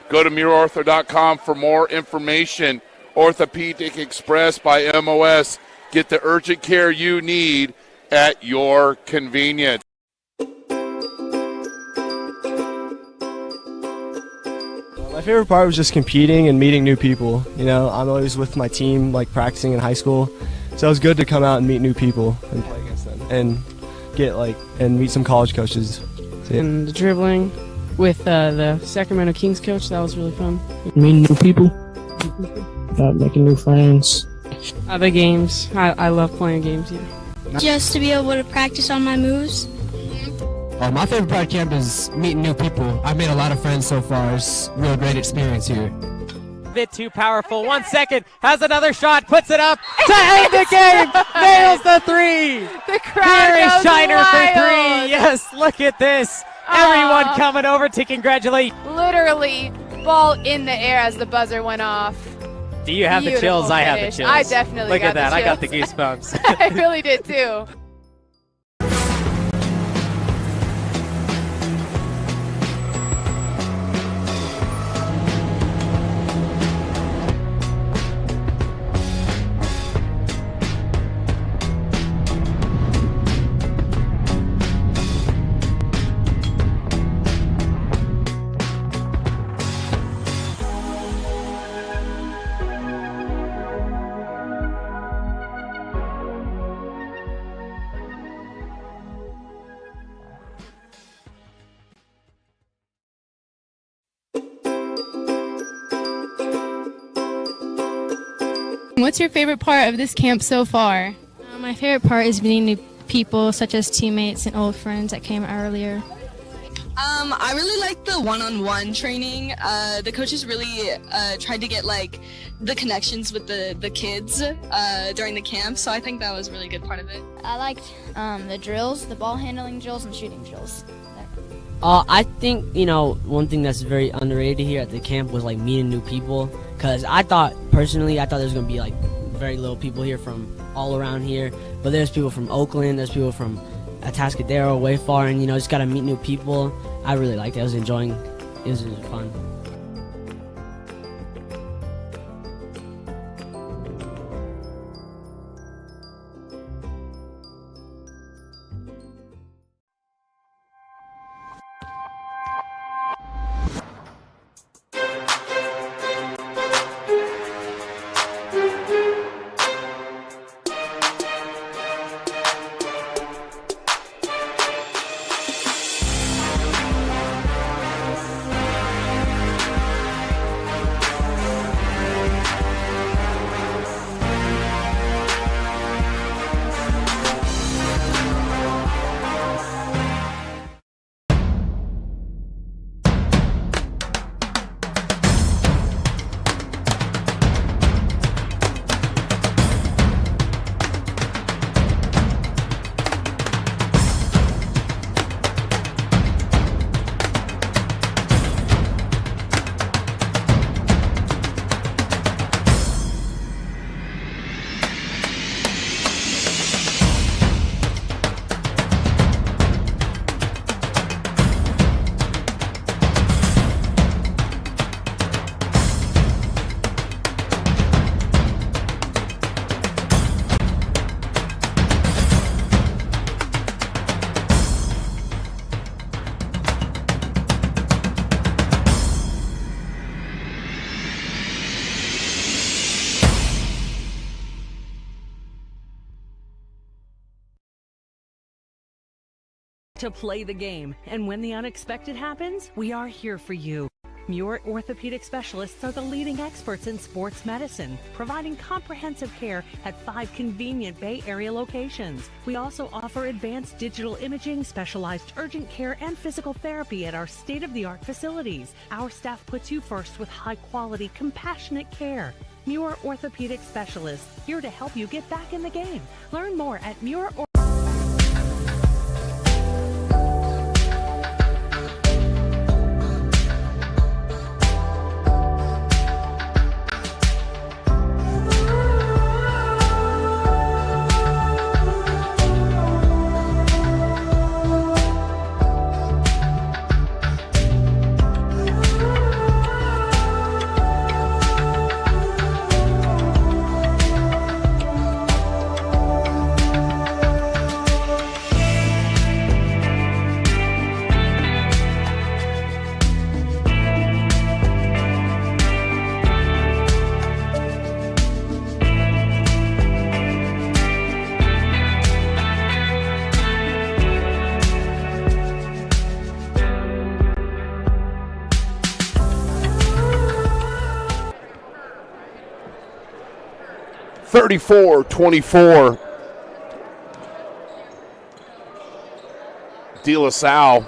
Go to muirortho.com for more information. Orthopedic Express by MOS. Get the urgent care you need at your convenience. My favorite part was just competing and meeting new people. You know, I'm always with my team, like practicing in high school, so it was good to come out and meet new people and play against them and get and meet some college coaches. And the dribbling with the Sacramento Kings coach, that was really fun. Meeting new people, making new friends. The games, I love playing games. Yeah. Just to be able to practice on my moves. My favorite part of camp is meeting new people. I've made a lot of friends so far. It's a real great experience here. Bit too powerful. 1 second, has another shot, puts it up to end the game. Nails the three. The crowd Here is goes Shiner wild. for three. Yes, look at this. Everyone coming over to congratulate. Literally, ball in the air as the buzzer went off. Do you have the chills? Beautiful I have the finish. chills. I definitely look got at that. the I got the chills. goosebumps. I really did too. What's your favorite part of this camp so far? My favorite part is meeting new people, such as teammates and old friends that came earlier. I really like the one-on-one training. The coaches really tried to get the connections with the kids during the camp, so I think that was a really good part of it. I liked the drills, the ball handling drills, and shooting drills. I think, one thing that's very underrated here at the camp was meeting new people, because I thought there's going to be very little people here from all around here, but there's people from Oakland, there's people from Atascadero, way far, and just got to meet new people. I really liked it. I was enjoying it. It was fun. To play the game, and when the unexpected happens, we are here for you. Muir Orthopedic Specialists are the leading experts in sports medicine, providing comprehensive care at 5 convenient Bay Area locations. We also offer advanced digital imaging, specialized urgent care, and physical therapy at our state-of-the-art facilities. Our staff puts you first with high-quality, compassionate care. Muir Orthopedic Specialists, here to help you get back in the game. Learn more at Muir 34-24. De La Salle,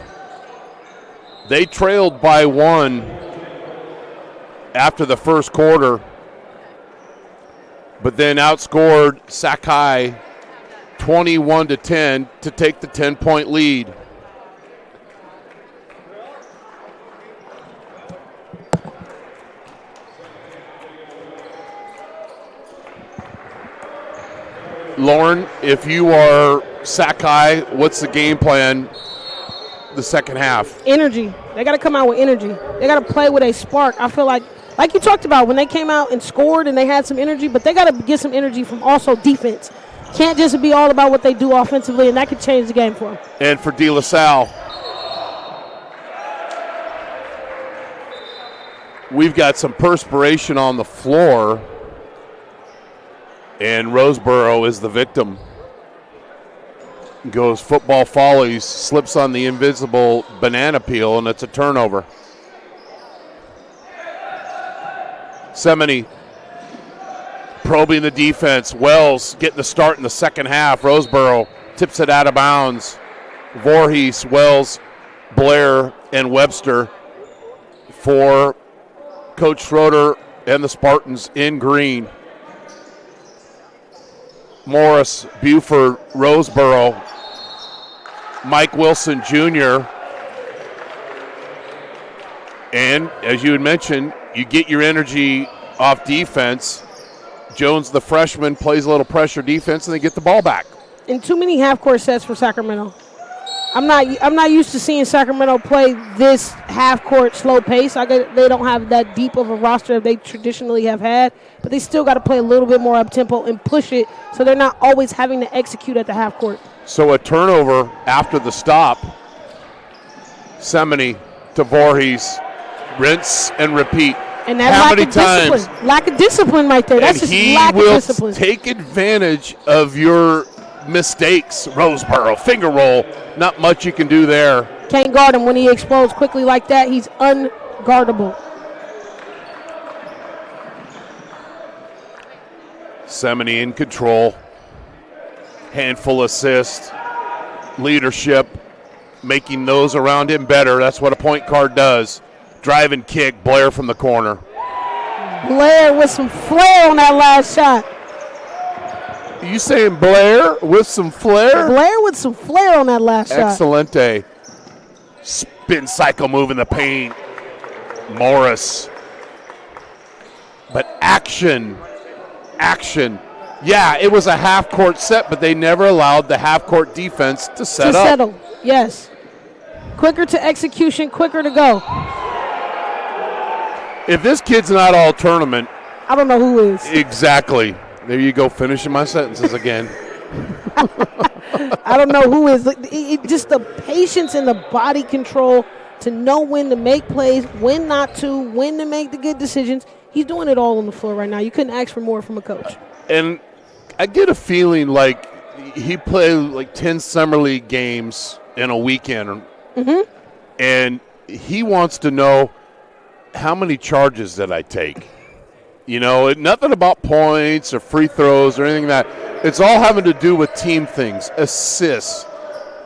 they trailed by 1 after the first quarter, but then outscored Salle 21-10 to take the 10-point lead. Lauren, if you are Salle, what's the game plan the second half? Energy. They got to come out with energy. They got to play with a spark. I feel like you talked about, when they came out and scored and they had some energy, but they got to get some energy from also defense. Can't just be all about what they do offensively, and that could change the game for them. And for De La Salle, we've got some perspiration on the floor, and Roseboro is the victim. Goes football follies, slips on the invisible banana peel, and it's a turnover. Semeny probing the defense. Wells getting the start in the second half. Roseboro tips it out of bounds. Voorhees, Wells, Blair, and Webster for Coach Schroeder and the Spartans in green. Morris, Buford, Roseboro, Mike Wilson Jr. And as you had mentioned, you get your energy off defense. Jones, the freshman, plays a little pressure defense, and they get the ball back. And too many half-court sets for Sacramento. I'm not used to seeing Sacramento play this half-court slow pace. They don't have that deep of a roster they traditionally have had, but they still got to play a little bit more up-tempo and push it so they're not always having to execute at the half-court. So a turnover after the stop. Semeny to Voorhees. Rinse and repeat. And that How lack many of times? discipline. Lack of discipline right there. That's And just lack of discipline. he will take advantage of your mistakes. Roseboro, finger roll. Not much you can do there. Can't guard him when he explodes quickly like that. He's unguardable. Semeny in control. Handful assist. Leadership. Making those around him better. That's what a point guard does. Drive and kick. Blair from the corner. Blair with some flair on that last shot. You saying Blair with some flair? Blair with some flair on that last shot. Excelente. Spin cycle move in the paint. Morris. But action. Yeah, it was a half-court set, but they never allowed the half-court defense to settle. Yes. Quicker to execution, quicker to go. If this kid's not all tournament. I don't know who is. Exactly. There you go, finishing my sentences again. I don't know who is. Just the patience and the body control to know when to make plays, when not to, when to make the good decisions. He's doing it all on the floor right now. You couldn't ask for more from a coach. And I get a feeling like he played like 10 summer league games in a weekend. Mm-hmm. And he wants to know, how many charges did I take? You know, nothing about points or free throws or anything like that. It's all having to do with team things, assists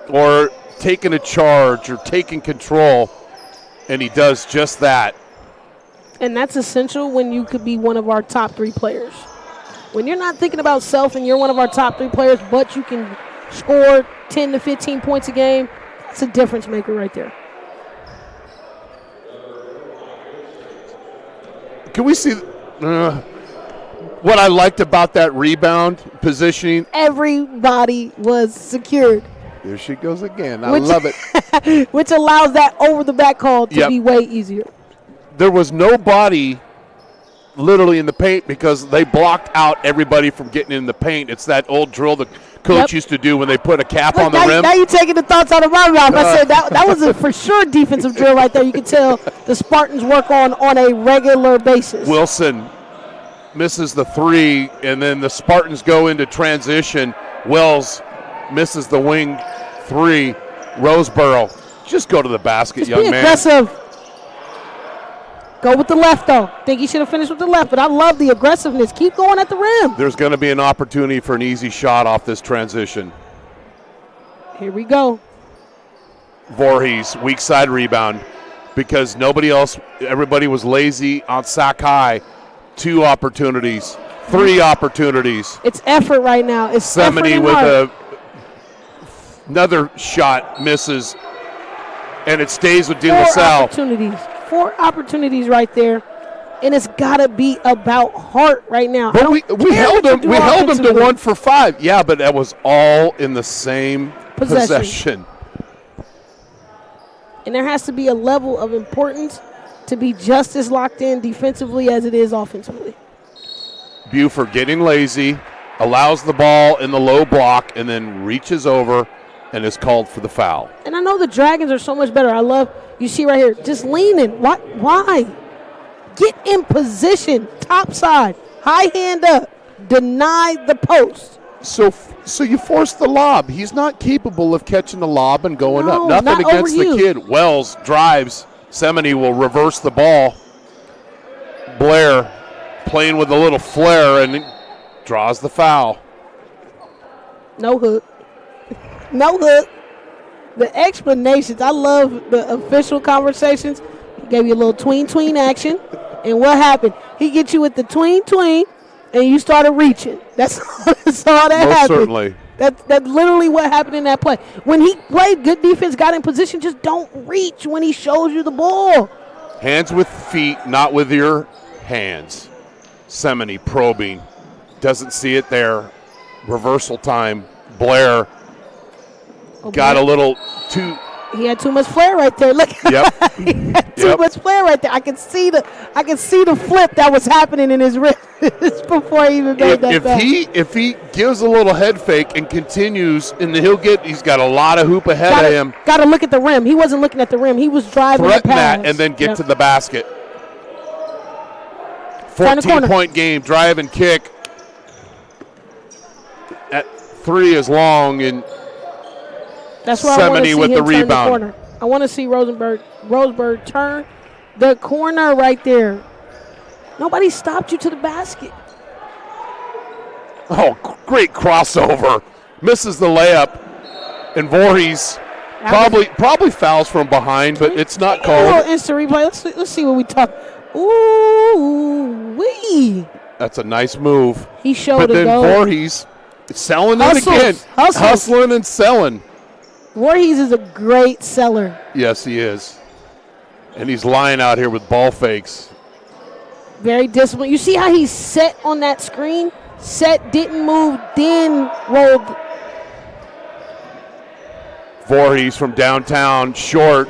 or taking a charge or taking control, and he does just that. And that's essential when you could be one of our top 3 players. When you're not thinking about self and you're one of our top 3 players, but you can score 10 to 15 points a game, that's a difference maker right there. Can we see what I liked about that rebound positioning? Everybody was secured. There she goes again. I love it. Which allows that over-the-back call to be way easier. There was nobody literally in the paint because they blocked out everybody from getting in the paint. It's that old drill the coach used to do when they put a cap on the rim. Now you're taking the thoughts out of my mouth. I said that was a for sure defensive drill right there. You can tell the Spartans work on a regular basis. Wilson misses the 3, and then the Spartans go into transition. Wells misses the wing 3. Roseboro, just go to the basket, young man. Aggressive. Go with the left, though. Think he should have finished with the left, but I love the aggressiveness. Keep going at the rim. There's going to be an opportunity for an easy shot off this transition. Here we go. Voorhees, weak side rebound, because everybody was lazy on Sac High. 2 opportunities, 3 opportunities. It's effort right now. It's Semeny with another shot misses, and it stays with De La Salle. 4 opportunities right there, and it's got to be about heart right now. But we held him. We held him to 1 for 5. Yeah, but that was all in the same possession. And there has to be a level of importance to be just as locked in defensively as it is offensively. Buford getting lazy, allows the ball in the low block, and then reaches over and is called for the foul. And I know the Dragons are so much better. I love, you see right here, just leaning. Why? Get in position, top side, high hand up, deny the post. So you force the lob. He's not capable of catching the lob and going up. Nothing not against over the you. kid. Wells drives. Semeny will reverse the ball. Blair playing with a little flair and draws the foul. No hook. No hook. The explanations, I love the official conversations. He gave you a little tween action. And what happened? He get you with the tween, and you started reaching. That's all that Most happened. certainly. That's literally what happened in that play. When he played good defense, got in position, just don't reach when he shows you the ball. Hands with feet, not with your hands. Semeny probing. Doesn't see it there. Reversal time. Blair got a little too. He had too much flair right there. Look, Yep. he had too much flair right there. I could see the flip that was happening in his wrist before he even made that pass. If he gives a little head fake and continues, and he's got a lot of hoop ahead of him. Got to look at the rim. He wasn't looking at the rim. He was driving the Threaten pass. that and then get to the basket. 14-point game, drive and kick. At 3 is long, and that's where I want to see with him the turn rebound. the corner. I want to see Rosenberg turn the corner right there. Nobody stopped you to the basket. Oh, great crossover. Misses the layup. And Voorhees probably fouls from behind, but it's not A called. little instant replay. Let's see what we talk. Ooh, wee. That's a nice move. He showed but it, then though. Voorhees selling it again. Hustling and selling. Voorhees is a great seller. Yes, he is. And he's lying out here with ball fakes. Very disciplined. You see how he set on that screen? Set, didn't move, then rolled. Voorhees from downtown, short.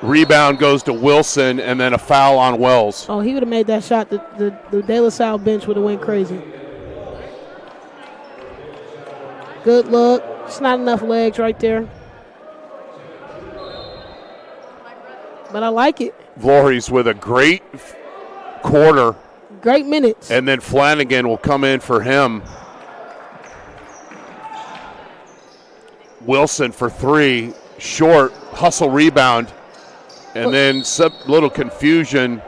Rebound goes to Wilson, and then a foul on Wells. Oh, he would have made that shot. The De La Salle bench would have went crazy. Good look. It's not enough legs right there. But I like it. Voorhees with a great quarter. Great minutes. And then Flanagan will come in for him. Wilson for 3. Short. Hustle rebound. And then some little confusion.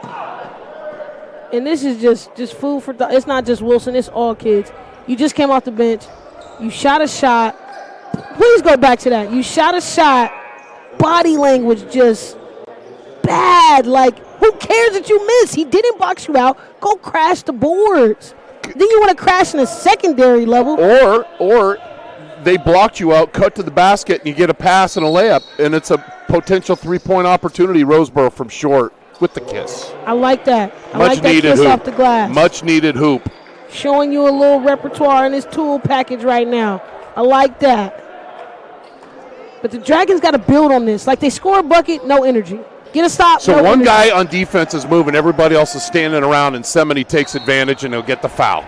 And this is just food for thought. It's not just Wilson. It's all kids. You just came off the bench. You shot a shot. Please go back to that. You shot a shot. Body language just bad. Like, who cares that you missed? He didn't box you out. Go crash the boards. Then you want to crash in a secondary level. Or they blocked you out, cut to the basket, and you get a pass and a layup, and it's a potential 3-point opportunity. Roseboro from short with the kiss. I like that. I Much like that needed kiss hoop. off the glass. Much needed hoop. Showing you a little repertoire in his tool package right now. I like that. But the Dragons got to build on this. Like, they score a bucket, no energy. Get a stop. So no one energy. guy on defense is moving, everybody else is standing around, and Semeny takes advantage, and he'll get the foul.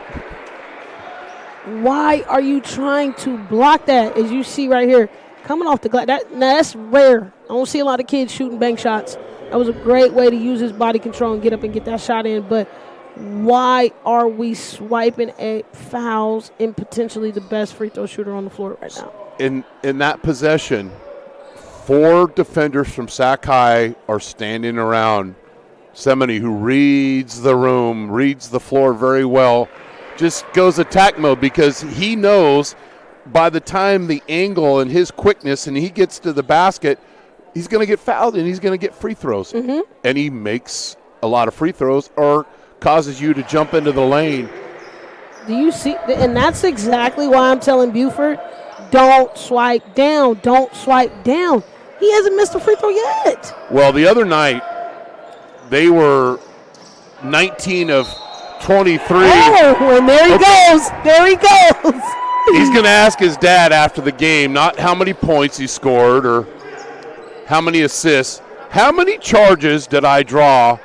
Why are you trying to block that? As you see right here, coming off the glass. That's rare. I don't see a lot of kids shooting bank shots. That was a great way to use his body control and get up and get that shot in. But why are we swiping at fouls in potentially the best free throw shooter on the floor right now? In that possession, 4 defenders from Sac High are standing around Semeny, who reads the room, reads the floor very well, just goes attack mode because he knows by the time the angle and his quickness and he gets to the basket, he's going to get fouled and he's going to get free throws. Mm-hmm. And he makes a lot of free throws or causes you to jump into the lane. Do you see? And that's exactly why I'm telling Buford, don't swipe down. Don't swipe down. He hasn't missed a free throw yet. Well, the other night, they were 19 of 23. Oh, and there he goes. There he goes. He's going to ask his dad after the game, not how many points he scored or how many assists. How many charges did I draw?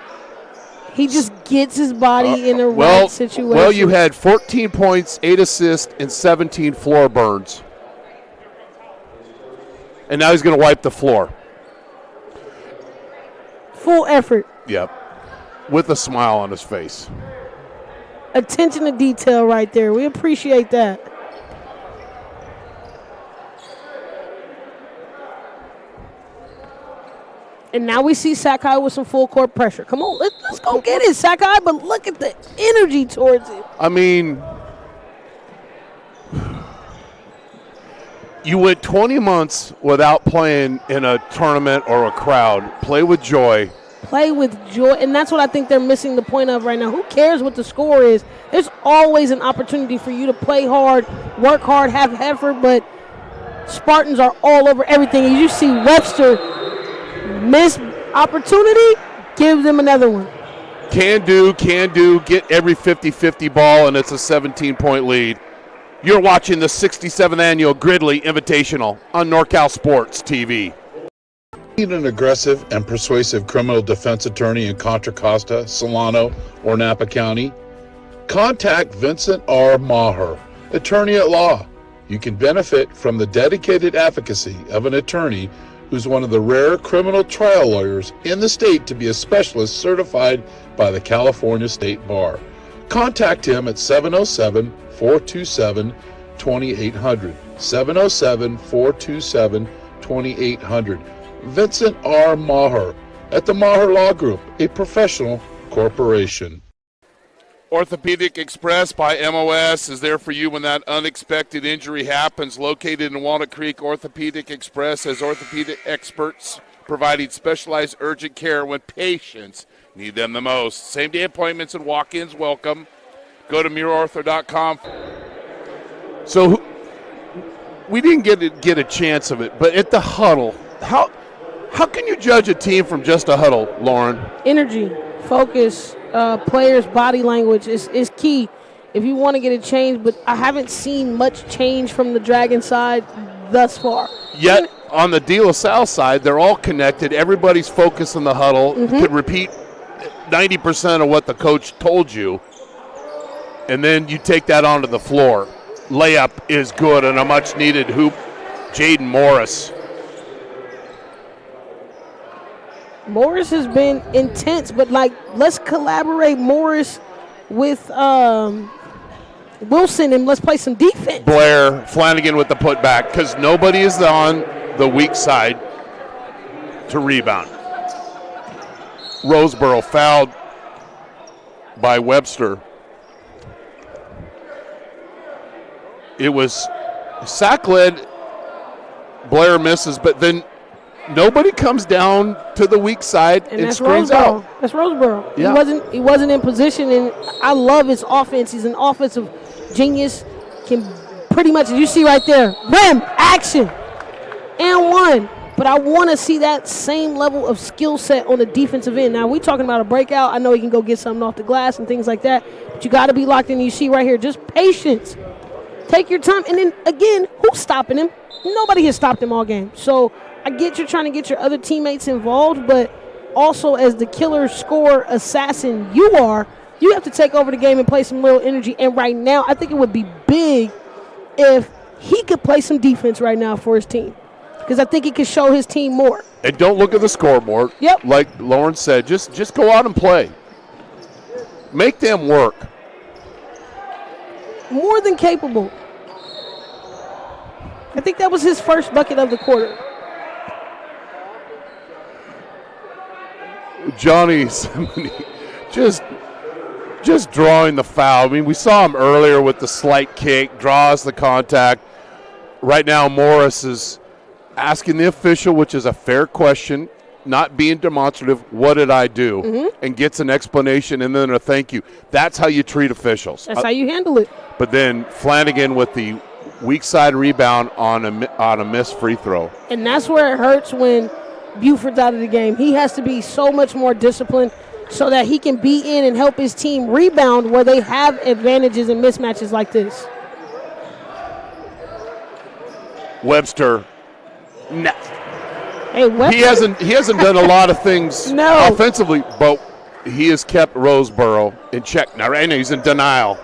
He just gets his body in the right situation. Well, you had 14 points, 8 assists, and 17 floor burns. And now he's going to wipe the floor. Full effort. Yep. With a smile on his face. Attention to detail right there. We appreciate that. And now we see Sakai with some full court pressure. Come on, let's go get it, Sakai. But look at the energy towards it. I mean, you went 20 months without playing in a tournament or a crowd. Play with joy. Play with joy. And that's what I think they're missing the point of right now. Who cares what the score is? There's always an opportunity for you to play hard, work hard, have effort, but Spartans are all over everything. And you see Webster miss opportunity, give them another one. Can do, get every 50-50 ball, and it's a 17-point lead. You're watching the 67th Annual Gridley Invitational on NorCal Sports TV. Need an aggressive and persuasive criminal defense attorney in Contra Costa, Solano, or Napa County? Contact Vincent R. Maher, attorney at law. You can benefit from the dedicated advocacy of an attorney who's one of the rare criminal trial lawyers in the state to be a specialist certified by the California State Bar. Contact him at 707-427-2800. 707-427-2800. Vincent R. Maher at the Maher Law Group, a professional corporation. Orthopedic Express by MOS is there for you when that unexpected injury happens. Located in Walnut Creek, Orthopedic Express has orthopedic experts providing specialized urgent care when patients need them the most. Same-day appointments and walk-ins welcome. Go to muirortho.com. So we didn't get a chance of it, but at the huddle, how can you judge a team from just a huddle, Lauren? Energy, focus, players' body language is key if you want to get a change, but I haven't seen much change from the Dragon side thus far. Yet, on the De La Salle side, they're all connected. Everybody's focused on the huddle, could repeat 90% of what the coach told you, and then you take that onto the floor. Layup is good and a much-needed hoop. Jaden Morris. Morris has been intense, but, let's collaborate Morris with Wilson, and let's play some defense. Blair, Flanagan with the putback, because nobody is on the weak side to rebound. Roseboro fouled by Webster. It was sack-led. Blair misses, but then nobody comes down to the weak side and screens out. That's Roseboro. Yeah. He wasn't in position, and I love his offense. He's an offensive genius. Can pretty much, as you see right there, rim, action, and one. But I want to see that same level of skill set on the defensive end. Now, we talking about a breakout. I know he can go get something off the glass and things like that, but you got to be locked in. You see right here, just patience. Take your time. And then, again, who's stopping him? Nobody has stopped him all game. So I get you're trying to get your other teammates involved, but also as the killer scorer assassin you are, you have to take over the game and play some real energy. And right now, I think it would be big if he could play some defense right now for his team, because I think he could show his team more. And don't look at the scoreboard. Yep. Like Lauren said, just go out and play. Make them work. More than capable. I think that was his first bucket of the quarter. Johnny Semeny just drawing the foul. I mean, we saw him earlier with the slight kick, draws the contact. Right now, Morris is asking the official, which is a fair question, not being demonstrative, what did I do? Mm-hmm. And gets an explanation and then a thank you. That's how you treat officials. That's how you handle it. But then Flanagan with the weak side rebound on a missed free throw. And that's where it hurts when Buford's out of the game. He has to be so much more disciplined so that he can be in and help his team rebound where they have advantages in mismatches like this. Webster. Hey, Webster. He hasn't done a lot of things No. offensively, but he has kept Roseboro in check. Now, right now, he's in denial.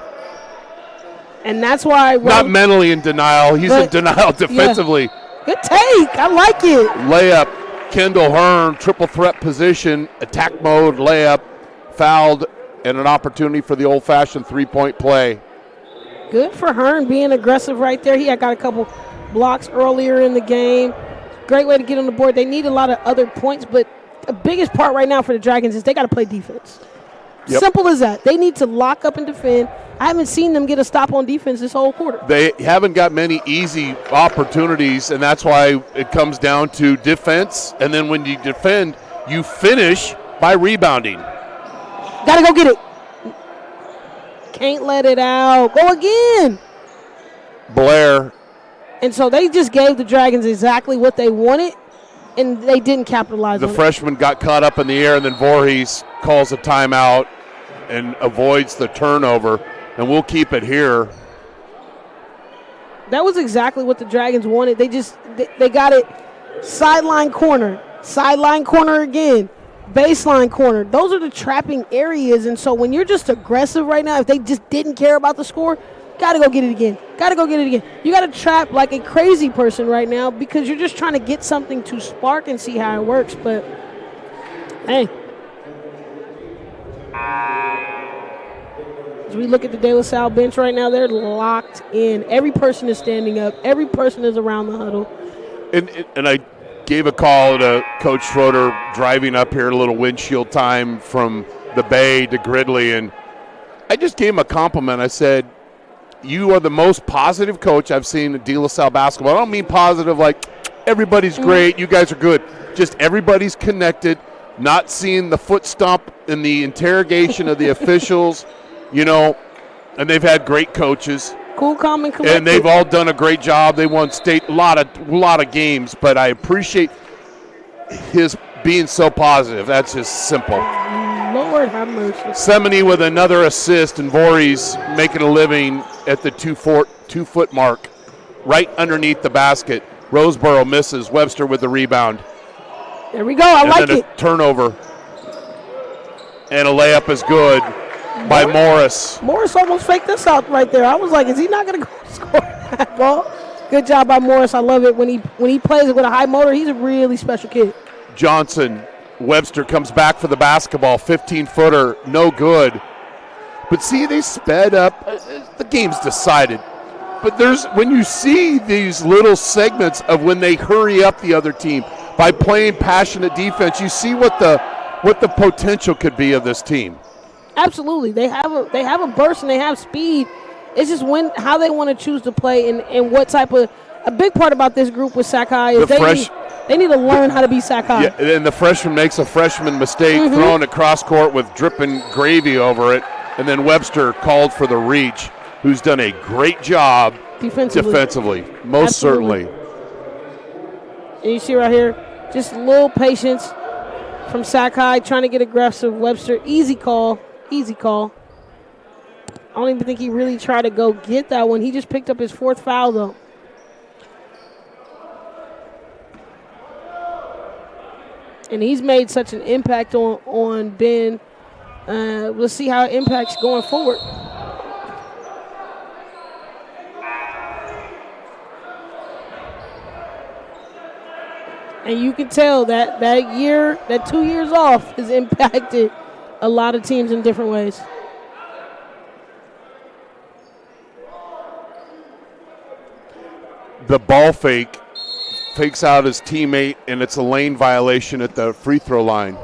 And that's why. Not mentally in denial. He's in denial defensively. Yeah. Good take. I like it. Layup. Kendall Hearn, triple threat position, attack mode, layup, fouled, and an opportunity for the old-fashioned three-point play. Good for Hearn being aggressive right there. He had got a couple blocks earlier in the game. Great way to get on the board. They need a lot of other points, but the biggest part right now for the Dragons is they got to play defense. Yep. Simple as that. They need to lock up and defend. I haven't seen them get a stop on defense this whole quarter. They haven't got many easy opportunities, and that's why it comes down to defense. And then when you defend, you finish by rebounding. Got to go get it. Can't let it out. Go again. Blair. And so they just gave the Dragons exactly what they wanted, and they didn't capitalize The on it. freshman got caught up in the air, and then Voorhees calls a timeout and avoids the turnover. And we'll keep it here. That was exactly what the Dragons wanted. They got it sideline corner again, baseline corner. Those are the trapping areas. And so when you're just aggressive right now, if they just didn't care about the score, got to go get it again. You got to trap like a crazy person right now because you're just trying to get something to spark and see how it works. But, hey. As we look at the De La Salle bench right now, they're locked in. Every person is standing up. Every person is around the huddle. And I gave a call to Coach Schroeder driving up here, a little windshield time from the Bay to Gridley, and I just gave him a compliment. I said, you are the most positive coach I've seen in De La Salle basketball. I don't mean positive like everybody's great, you guys are good. Just everybody's connected, not seeing the foot stomp in the interrogation of the officials. You know, and they've had great coaches. Cool, calm, and collected. And they've all done a great job. They won state a lot of games, but I appreciate his being so positive. That's just simple. Lord have mercy. Semeny with another assist, and Voorhees making a living at the 2-foot mark, right underneath the basket. Roseboro misses. Webster with the rebound. There we go. I like it. A turnover. And a layup is good. By Morris. Morris almost faked this out right there. I was like, is he not going to go score that ball? Good job by Morris. I love it when he plays it with a high motor. He's a really special kid. Johnson. Webster comes back for the basketball. 15-footer. No good. But see, they sped up. The game's decided. But when you see these little segments of when they hurry up the other team by playing passionate defense, you see what the potential could be of this team. Absolutely. They have a burst and they have speed. It's just how they want to choose to play and what type of – a big part about this group with Sakai is they need to learn how to be Sakai. Yeah, and the freshman makes a freshman mistake, throwing it cross court with dripping gravy over it, and then Webster called for the reach, who's done a great job defensively. Most certainly. And you see right here, just a little patience from Sakai trying to get aggressive. Webster, easy call. I don't even think he really tried to go get that one. He just picked up his fourth foul, though. And he's made such an impact on Ben. We'll see how it impacts going forward. And you can tell that 2 years off has impacted a lot of teams in different ways. The ball fakes out his teammate, and it's a lane violation at the free throw line.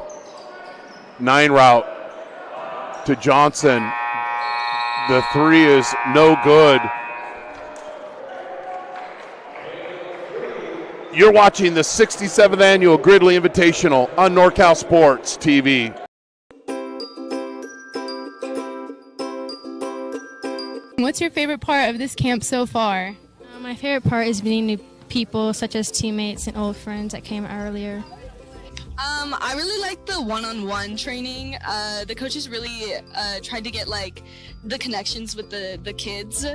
9 route to Johnson. The three is no good. You're watching the 67th annual Gridley Invitational on NorCal Sports TV. What's your favorite part of this camp so far? My favorite part is meeting new people, such as teammates and old friends that came earlier. I really like the one-on-one training. The coaches really tried to get like the connections with the kids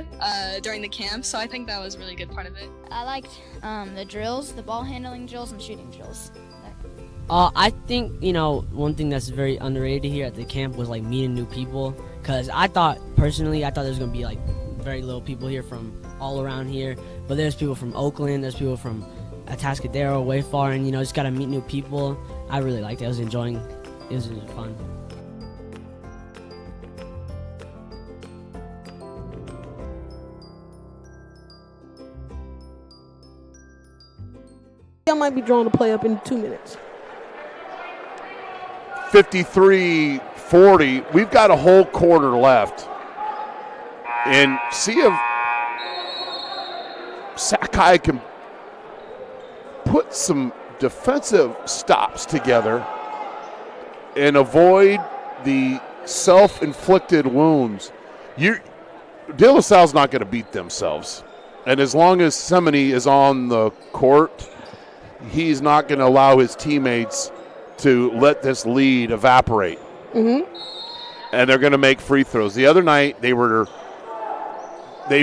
during the camp, so I think that was a really good part of it. I liked the drills, the ball handling drills, and shooting drills. I think, one thing that's very underrated here at the camp was like meeting new people, because personally I thought there was going to be like very little people here from all around here, but there's people from Oakland, there's people from Atascadero, way far, and just got to meet new people. I really liked it. I was enjoying it. It was really fun. I might be drawn to play up in 2 minutes. 53-40. We've got a whole quarter left. And see if Salle can put some defensive stops together and avoid the self-inflicted wounds. De La Salle's not going to beat themselves. And as long as Semeny is on the court, he's not going to allow his teammates to let this lead evaporate. Mm-hmm. And they're going to make free throws. The other night, they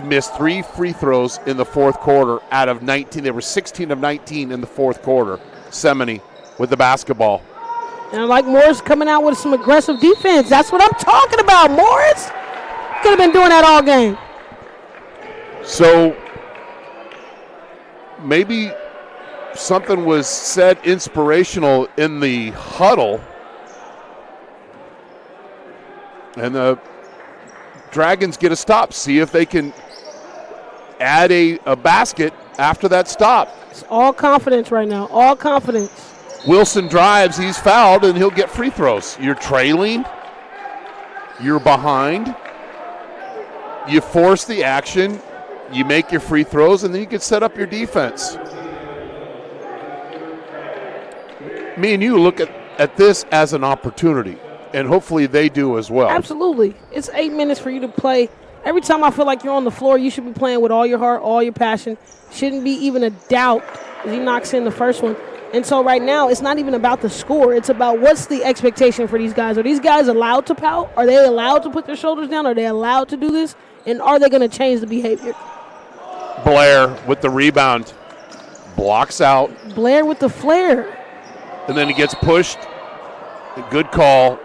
missed 3 free throws in the fourth quarter out of 19. They were 16 of 19 in the fourth quarter. Semeny with the basketball. And I like Morris coming out with some aggressive defense. That's what I'm talking about, Morris. Could have been doing that all game. So maybe something was said inspirational in the huddle. And the Dragons get a stop. See if they can add a basket after that stop. It's all confidence right now. All confidence. Wilson drives. He's fouled, and he'll get free throws. You're trailing. You're behind. You force the action. You make your free throws, and then you can set up your defense. Me and you look at this as an opportunity, and hopefully they do as well. Absolutely. It's 8 minutes for you to play. Every time I feel like you're on the floor, you should be playing with all your heart, all your passion. Shouldn't be even a doubt if he knocks in the first one. And so right now, it's not even about the score. It's about what's the expectation for these guys. Are these guys allowed to pout? Are they allowed to put their shoulders down? Are they allowed to do this? And are they going to change the behavior? Blair with the rebound. Blocks out. Blair with the flare. And then he gets pushed. A good call.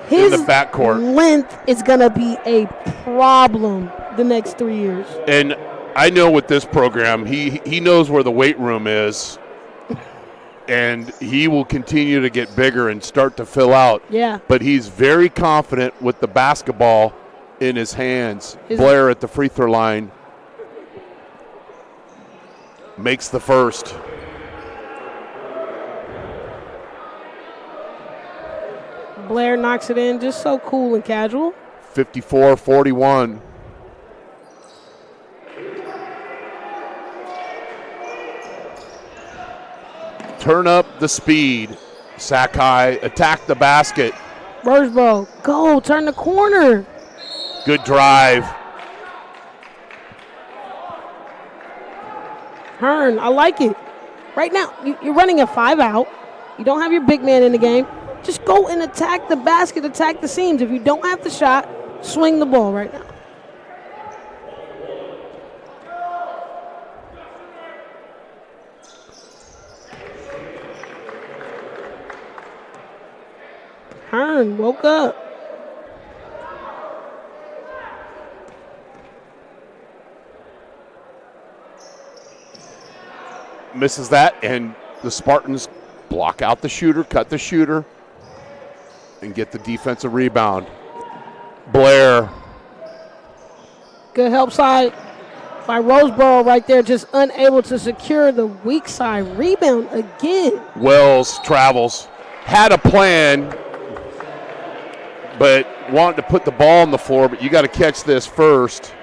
His in the backcourt. Length is going to be a problem the next 3 years. And I know with this program, he knows where the weight room is, and he will continue to get bigger and start to fill out. Yeah. But he's very confident with the basketball in his hands. Blair at the free throw line makes the first. Blair knocks it in, just so cool and casual. 54-41. Turn up the speed. Sakai attack the basket. Roseboro, go, turn the corner. Good drive. Hearn, I like it. Right now, you're running a 5-out. You don't have your big man in the game. Just go and attack the basket, attack the seams. If you don't have the shot, swing the ball right now. Hearn woke up. Misses that, and the Spartans block out the shooter, cut the shooter, and get the defensive rebound. Blair. Good help side by Roseboro right there, just unable to secure the weak side rebound again. Wells travels. Had a plan, but wanting to put the ball on the floor, but you got to catch this first.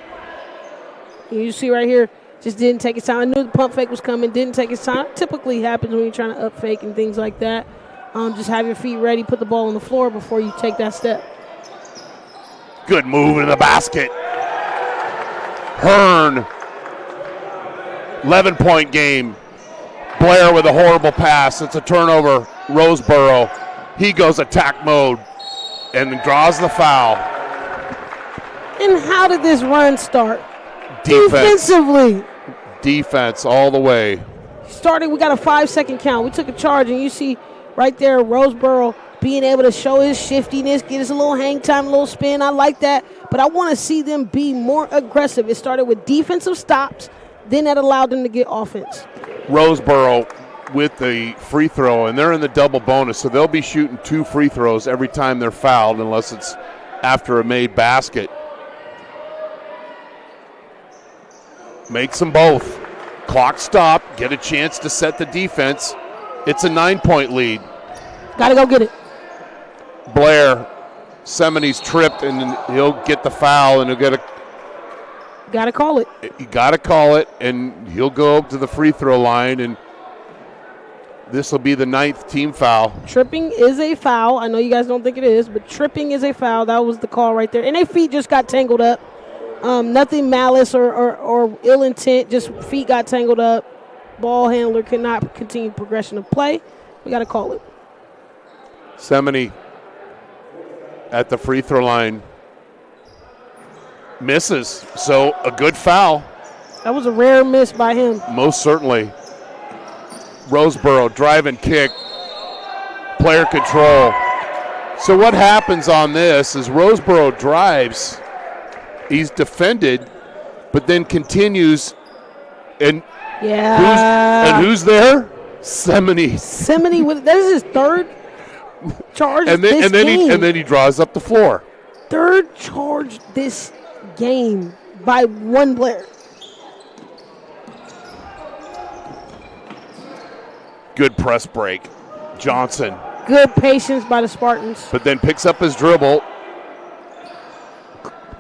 You see right here, just didn't take his time. I knew the pump fake was coming, didn't take his time. Typically happens when you're trying to up fake and things like that. Just have your feet ready, put the ball on the floor before you take that step. Good move in the basket. Hearn, 11-point game. Blair with a horrible pass. It's a turnover. Roseboro, he goes attack mode and draws the foul. And how did this run start? Defense. Defensively. Defense all the way. We got a 5-second count. We took a charge, and you see right there Roseboro being able to show his shiftiness, get us a little hang time, a little spin. I like that, but I want to see them be more aggressive. It started with defensive stops, then that allowed them to get offense. Roseboro with the free throw, and they're in the double bonus, so they'll be shooting 2 free throws every time they're fouled unless it's after a made basket. Makes them both. Clock stop, get a chance to set the defense. It's a 9-point lead. Got to go get it. Blair, Semini's tripped, and he'll get the foul, and he'll get a. Got to call it. You got to call it, and he'll go up to the free throw line, and this will be the 9th team foul. Tripping is a foul. I know you guys don't think it is, but tripping is a foul. That was the call right there. And their feet just got tangled up. Nothing malice or ill intent, just feet got tangled up. Ball handler could not continue progression of play. We got to call it. Semini at the free throw line. Misses, so a good foul. That was a rare miss by him. Most certainly. Roseboro, drive and kick. Player control. So what happens on this is Roseboro drives. He's defended, but then continues. And who's there? Semini. Semini, that is his third charge and then he draws up the floor. Third charge this game by one player. Good press break. Johnson. Good patience by the Spartans. But then picks up his dribble.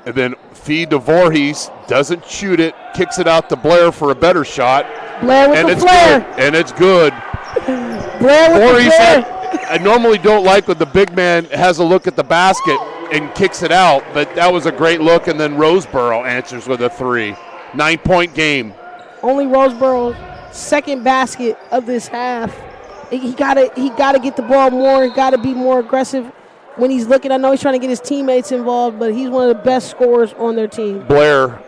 And then feed to Voorhees. Doesn't shoot it. Kicks it out to Blair for a better shot. Blair with the flare. And it's good. Blair with Voorhees, the flare. I normally don't like when the big man has a look at the basket and kicks it out, but that was a great look, and then Roseboro answers with a 3. 9-point game. Only Roseboro's second basket of this half. He gotta get the ball more. He gotta be more aggressive when he's looking. I know he's trying to get his teammates involved, but he's one of the best scorers on their team. Blair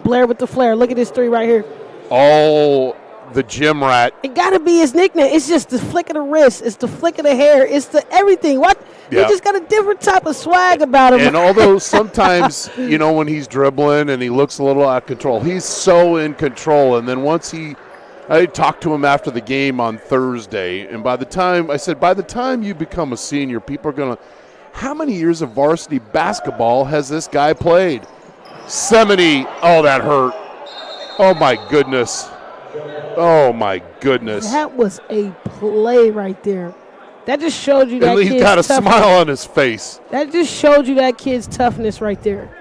with the flare. Look at this 3 right here. Oh, the gym rat. It gotta be his nickname. It's just the flick of the wrist. It's the flick of the hair. It's the everything. What? Yeah. He just got a different type of swag about him. And although sometimes, when he's dribbling and he looks a little out of control, he's so in control. And then I talked to him after the game on Thursday, and by the time you become a senior, people are going to, how many years of varsity basketball has this guy played? Semini, oh, that hurt. Oh, my goodness. Oh, my goodness. That was a play right there. That just showed you that kid's he's got a toughness. smile on his face. That just showed you that kid's toughness right there.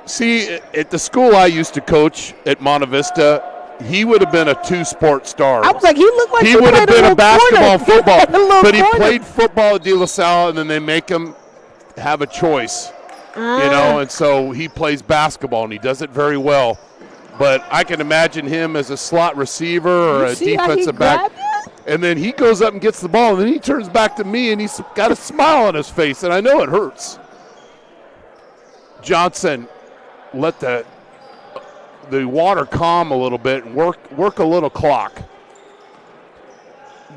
See, at the school I used to coach at Monte Vista, he would have been a 2-sport star. I was like, he looked like he would have been a basketball, football. But he corner. played football at De La Salle, and then they make him have a choice. And so he plays basketball, and he does it very well. But I can imagine him as a slot receiver or a defensive back. And then he goes up and gets the ball, and then he turns back to me, and he's got a smile on his face, and I know it hurts. Johnson let the water calm a little bit and work a little clock.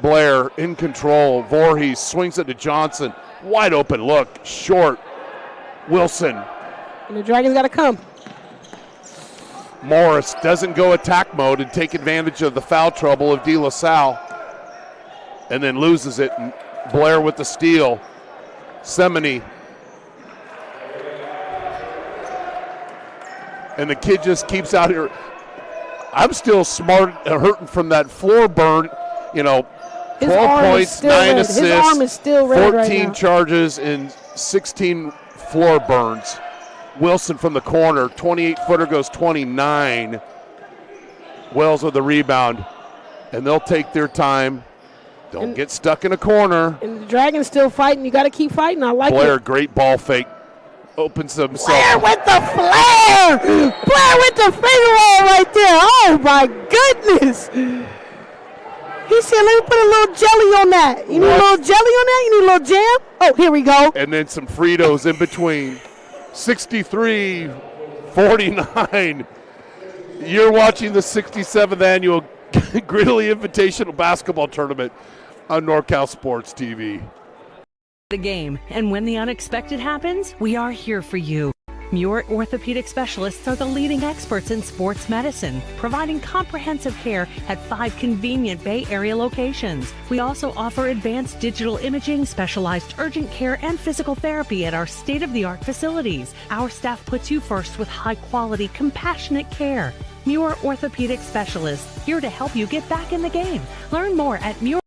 Blair in control. Voorhees swings it to Johnson. Wide open look. Short. Wilson. And the Dragons got to come. Morris doesn't go attack mode and take advantage of the foul trouble of De La Salle. And then loses it. And Blair with the steal. Semini. And the kid just keeps out here. I'm still hurting from that floor burn. 12 points, 9 assists, His arm is still red 14 right charges, and 16 floor burns. Wilson from the corner, 28-footer goes 29. Wells with the rebound, and they'll take their time. Don't get stuck in a corner. And the Dragons still fighting. You got to keep fighting. I like Blair, it. great ball fake. Opens himself. Blair with the flare! Blair with the finger roll right there. Oh, my goodness. He said, let me put a little jelly on that. You need a little jelly on that? You need a little jam? Oh, here we go. And then some Fritos in between. 63-49. You're watching the 67th annual Gridley Invitational Basketball Tournament on NorCal Sports TV. The game, and when the unexpected happens, we are here for you. Muir Orthopedic Specialists are the leading experts in sports medicine, providing comprehensive care at 5 convenient Bay Area locations. We also offer advanced digital imaging, specialized urgent care, and physical therapy at our state-of-the-art facilities. Our staff puts you first with high-quality, compassionate care. Muir Orthopedic Specialists, here to help you get back in the game. Learn more at Muir.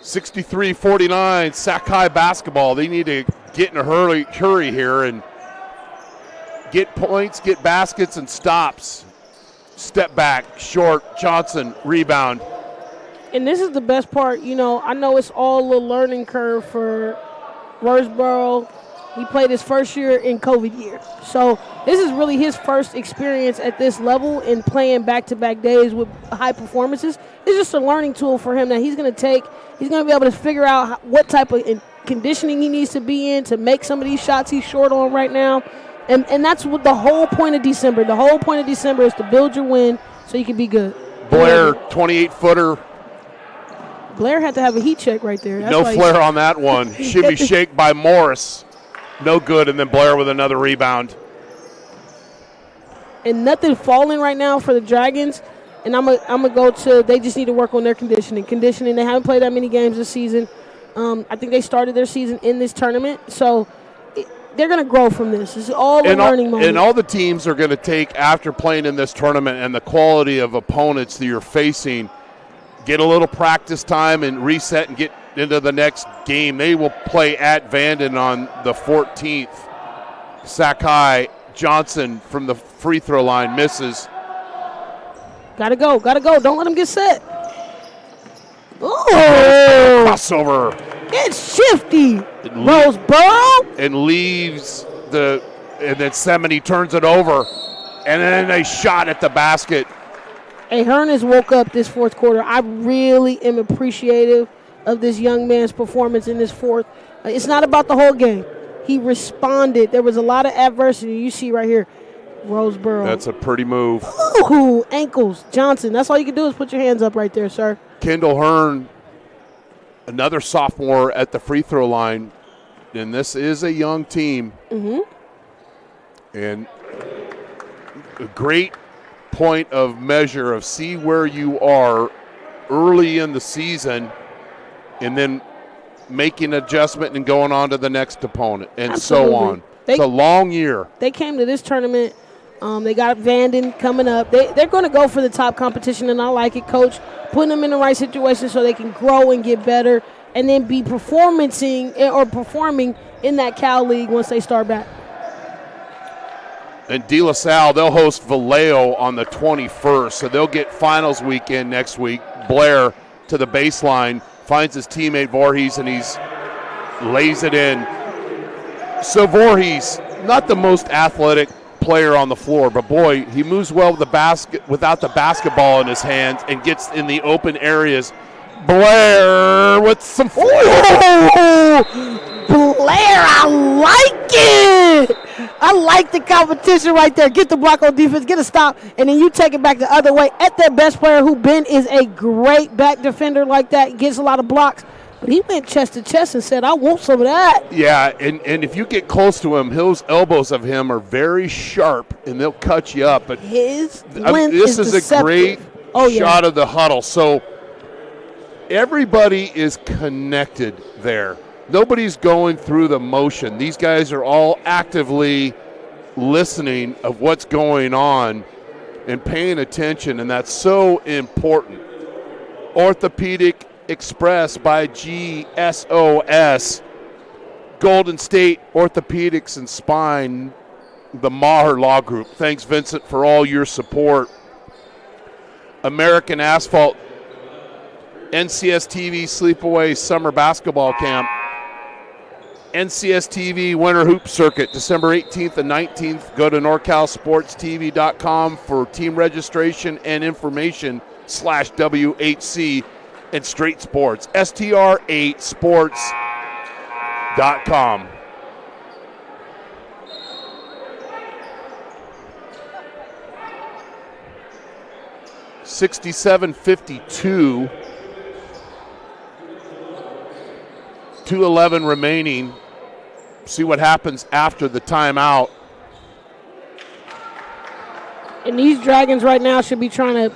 $63-49, Salle basketball. They need to get in a hurry here and get points, get baskets, and stops. Step back, short, Johnson, rebound. And this is the best part. You know, I know it's all a learning curve for Roseboro. He played his first year in COVID year. So this is really his first experience at this level in playing back-to-back days with high performances. It's just a learning tool for him that he's going to take. He's going to be able to figure out what type of conditioning he needs to be in to make some of these shots he's short on right now. And that's what the whole point of December. The whole point of December is to build your win so you can be good. Blair, 28-footer. Blair had to have a heat check right there. That's No flare on that one. Shimmy shake by Morris. No good, and then Blair with another rebound. And nothing falling right now for the Dragons. And I'm gonna go to, they just need to work on their conditioning. They haven't played that many games this season. I think they started their season in this tournament. So they're going to grow from this. This is all a learning moment. And all the teams are going to take, after playing in this tournament and the quality of opponents that you're facing, get a little practice time and reset and get into the next game. They will play at Vanden on the 14th. Sakai Johnson from the free throw line misses. Gotta go. Don't let him get set. Oh! Crossover. It's shifty. Roseboro. And leaves and then Semeny turns it over. And then a shot at the basket. Hey, Hearn has woke up this fourth quarter. I really am appreciative of this young man's performance in this fourth. It's not about the whole game. He responded. There was a lot of adversity. You see right here. Roseboro. That's a pretty move. Ooh, ankles. Johnson. That's all you can do is put your hands up right there, sir. Kendall Hearn, another sophomore at the free throw line. And this is a young team. Mm-hmm. And a great point of measure of see where you are early in the season and then making adjustment and going on to the next opponent and Absolutely. So on. It's a long year. They came to this tournament. They got Vanden coming up. They're going to go for the top competition, and I like it, Coach. Putting them in the right situation so they can grow and get better and then be performing in that Cal League once they start back. And De La Salle, they'll host Vallejo on the 21st, so they'll get finals weekend next week. Blair to the baseline, finds his teammate Voorhees, and he's lays it in. So Voorhees, not the most athletic player on the floor, but boy, he moves well with the basket without the basketball in his hands and gets in the open areas. Blair with some Blair, I like it. I like the competition right there. Get the block on defense, get a stop, and then you take it back the other way at their best player, who Ben is a great back defender like that, gets a lot of blocks. But he went chest to chest and said, I want some of that. Yeah, and if you get close to him, his elbows of him are very sharp, and they'll cut you up. But his length this is deceptive. a great shot of the huddle. So everybody is connected there. Nobody's going through the motion. These guys are all actively listening of what's going on and paying attention, and that's so important. Orthopedic Express by GSOS, Golden State Orthopedics and Spine, the Maher Law Group. Thanks, Vincent, for all your support. American Asphalt, NCS TV Sleepaway Summer Basketball Camp, NCS TV Winter Hoop Circuit, December 18th and 19th. Go to NorCalSportsTV.com for team registration and information /WHC and Straight Sports, STR8sports.com. $67-52. 2:11 remaining. See what happens after the timeout. And these Dragons right now should be trying to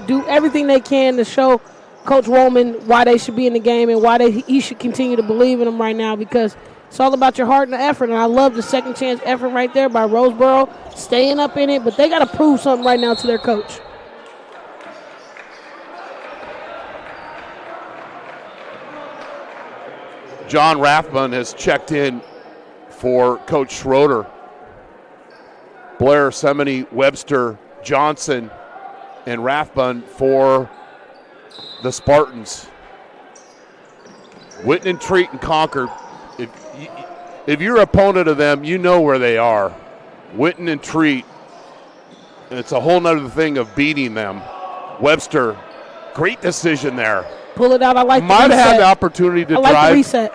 do everything they can to show Coach Roman why they should be in the game and why he should continue to believe in them right now, because it's all about your heart and the effort. And I love the second chance effort right there by Roseboro, staying up in it, but they got to prove something right now to their coach. John Rathbun has checked in for Coach Schroeder. Blair, Semeny, Webster, Johnson, and Rathbun for the Spartans. Whitten, Treat, and Concord. If you're an opponent of them, you know where they are. Whitten and Treat. It's a whole nother thing of beating them. Webster, great decision there. Pull it out. I like Might the reset. have had the opportunity to I like drive. the reset.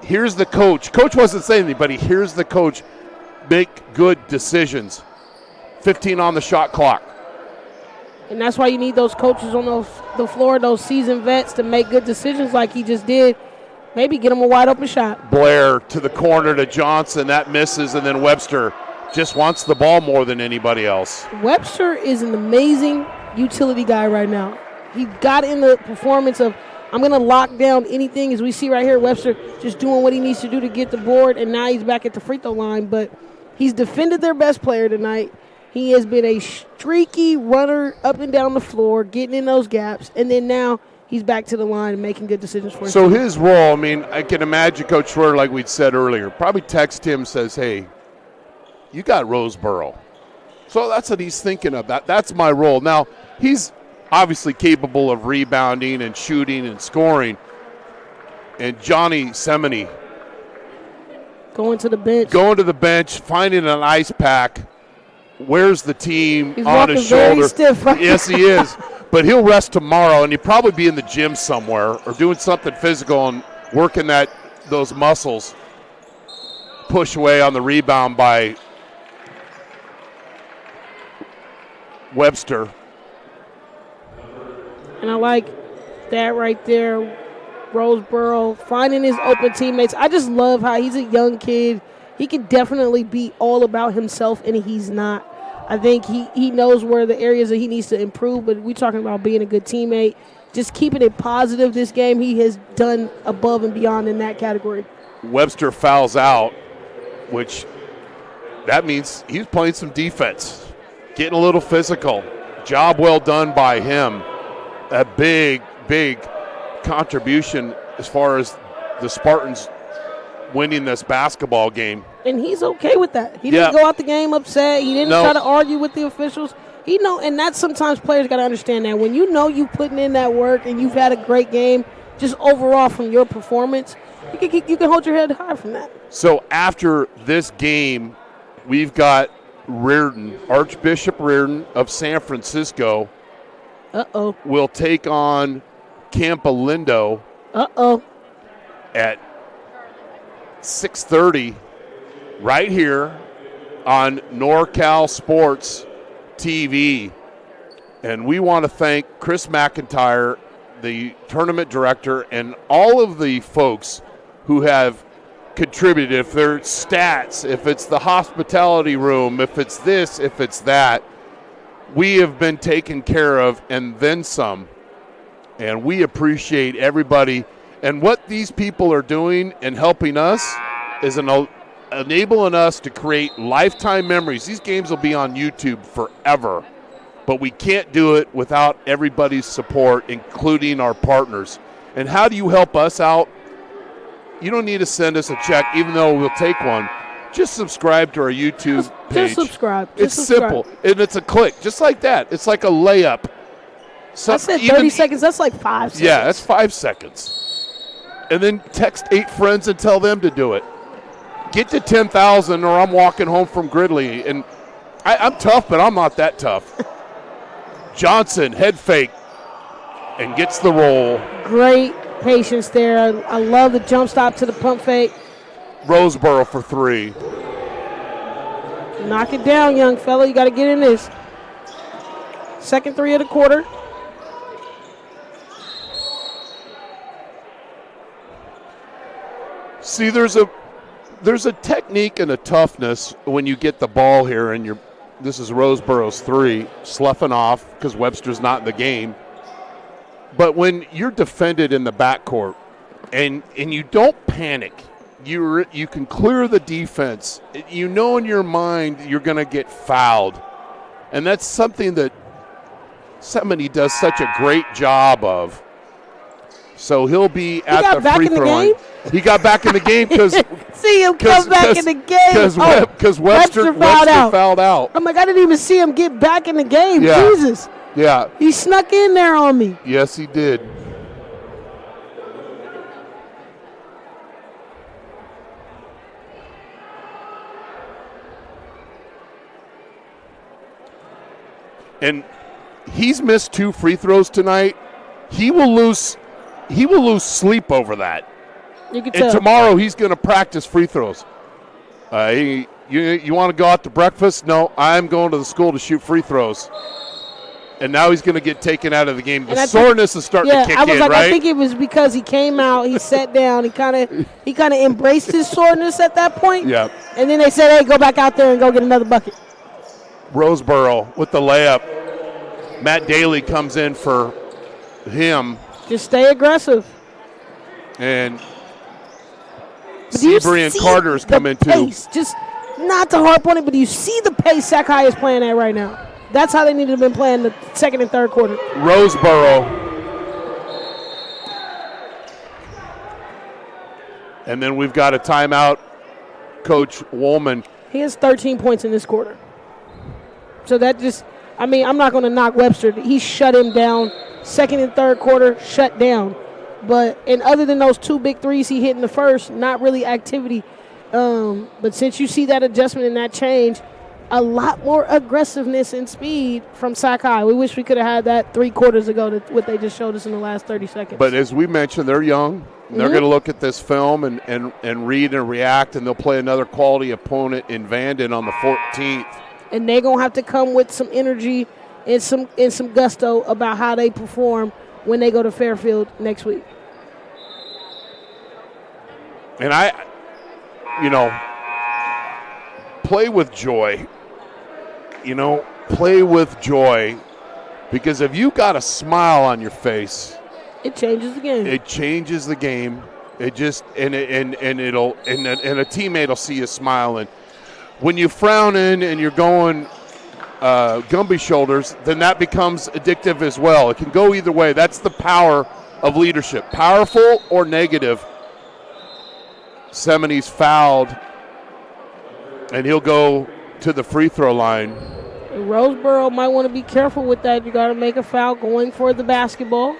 Here's the coach. Coach wasn't saying anything, but here's the coach make good decisions. 15 on the shot clock. And that's why you need those coaches on the floor, those seasoned vets, to make good decisions like he just did. Maybe get him a wide open shot. Blair to the corner to Johnson. That misses, and then Webster just wants the ball more than anybody else. Webster is an amazing utility guy right now. He got in the performance of, I'm going to lock down anything, as we see right here, Webster just doing what he needs to do to get the board, and now he's back at the free throw line. But he's defended their best player tonight. He has been a streaky runner up and down the floor, getting in those gaps, and then now he's back to the line and making good decisions for his So team. his role, I mean, I can imagine Coach Schroeder, like we'd said earlier, probably text him, says, hey, you got Roseboro. So that's what he's thinking of. That's my role. Now, he's obviously capable of rebounding and shooting and scoring. And Johnny Semeny going to the bench, finding an ice pack. Where's the team He's on his walking very shoulder? stiff right Yes, he is. But he'll rest tomorrow, and he'll probably be in the gym somewhere or doing something physical and working those muscles. Push away on the rebound by Webster. And I like that right there. Roseboro finding his open teammates. I just love how he's a young kid. He can definitely be all about himself, and he's not. I think he knows where the areas that he needs to improve, but we're talking about being a good teammate. Just keeping it positive this game. He has done above and beyond in that category. Webster fouls out, which that means he's playing some defense, getting a little physical. Job well done by him. A big, big contribution as far as the Spartans winning this basketball game. And he's okay with that. He didn't go out the game upset. He didn't try to argue with the officials. He know, and that's sometimes players got to understand that. When you know you putting in that work and you've had a great game, just overall from your performance, you can hold your head high from that. So after this game, we've got Reardon, Archbishop Reardon of San Francisco. Will take on Campolindo. At 6:30 right here on NorCal Sports TV. And we want to thank Chris McIntyre, the tournament director, and all of the folks who have contributed. If they're stats, if it's the hospitality room, if it's this, if it's that, we have been taken care of and then some. And we appreciate everybody. And what these people are doing and helping us is enabling us to create lifetime memories. These games will be on YouTube forever. But we can't do it without everybody's support, including our partners. And how do you help us out? You don't need to send us a check, even though we'll take one. Just subscribe to our YouTube page. Just subscribe. It's simple, and it's a click, just like that. It's like a layup. I said 30 seconds. That's like 5 seconds. Yeah, that's 5 seconds. And then text 8 friends and tell them to do it. Get to 10,000 or I'm walking home from Gridley. And I'm tough, but I'm not that tough. Johnson, head fake, and gets the roll. Great patience there. I love the jump stop to the pump fake. Roseboro for 3. Knock it down, young fella. You got to get in this. Second 3 of the quarter. See, there's a technique and a toughness when you get the ball here, and this is Roseboro's 3, sloughing off because Webster's not in the game. But when you're defended in the backcourt and you don't panic, you can clear the defense. You know in your mind you're going to get fouled. And that's something that Semeny does such a great job of. So he'll be at the free throw line. He got back in the game because see him come back in the game. Because Webster fouled out. I'm like, I didn't even see him get back in the game. Yeah. Jesus. Yeah. He snuck in there on me. Yes, he did. And he's missed 2 free throws tonight. He will lose sleep over that. You can and tell. Tomorrow he's going to practice free throws. You want to go out to breakfast? No, I'm going to the school to shoot free throws. And now he's going to get taken out of the game. The soreness is starting to kick in, right? I think it was because he came out, he sat down, he kind of embraced his soreness at that point. Yeah. And then they said, hey, go back out there and go get another bucket. Roseboro with the layup. Matt Daly comes in for him. Just stay aggressive. And Seabury and Carter's come in too. Just not to harp on it, but do you see the pace Sac High is playing at right now? That's how they need to have been playing the second and third quarter. Roseboro. And then we've got a timeout. Coach Woolman. He has 13 points in this quarter. So that just, I'm not going to knock Webster. He shut him down. Second and third quarter, shut down. And other than those 2 big threes he hit in the first, not really activity. But since you see that adjustment and that change, a lot more aggressiveness and speed from Sac High. We wish we could have had that 3 quarters ago, what they just showed us in the last 30 seconds. But as we mentioned, they're young. They're going to look at this film and read and react, and they'll play another quality opponent in Vanden on the 14th. And they're going to have to come with some energy and some gusto about how they perform when they go to Fairfield next week. And play with joy. Play with joy. Because if you got a smile on your face, it changes the game. It changes the game. It just and a teammate will see you smiling. When you frown and you're going Gumby shoulders, then that becomes addictive as well. It can go either way. That's the power of leadership, powerful or negative. Semeny's fouled, and he'll go to the free throw line. Roseboro might want to be careful with that. You got to make a foul going for the basketball.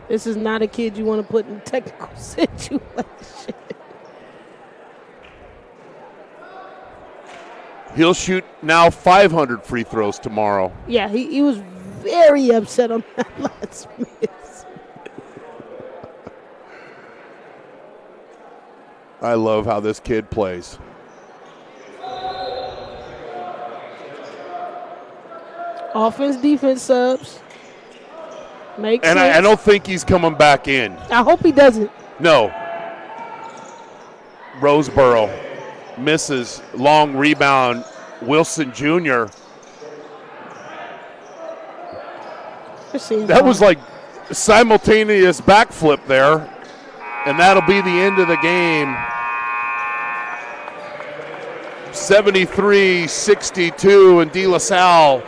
This is not a kid you want to put in a technical situation. He'll shoot now 500 free throws tomorrow. Yeah, he was very upset on that last miss. I love how this kid plays. Offense, defense subs. Makes And sense. I don't think he's coming back in. I hope he doesn't. No. Roseboro misses. Long rebound. Wilson Jr. That was like simultaneous backflip there. And that'll be the end of the game. 73-62, and De La Salle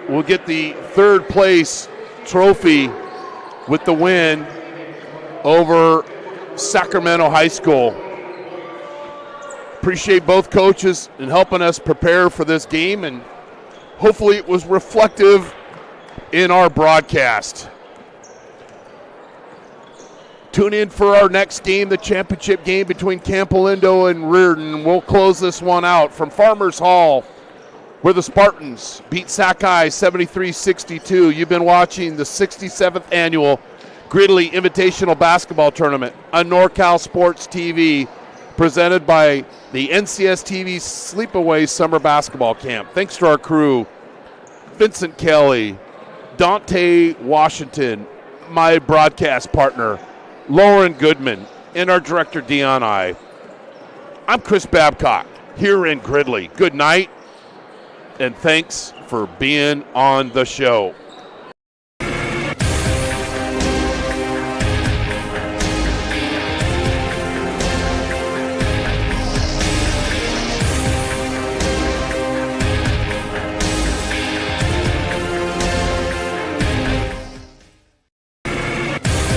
will get the third place trophy with the win over Sacramento High School. Appreciate both coaches in helping us prepare for this game, and hopefully it was reflective in our broadcast. Tune in for our next game, the championship game between Campolindo and Reardon. We'll close this one out from Farmers Hall, where the Spartans beat Sackeye 73-62. You've been watching the 67th annual Gridley Invitational Basketball Tournament on NorCal Sports TV, presented by the NCS TV Sleepaway Summer Basketball Camp. Thanks to our crew, Vincent Kelly, Dante Washington, my broadcast partner, Lauren Goodman, and our director, Dion I. I'm Chris Babcock here in Gridley. Good night, and thanks for being on the show.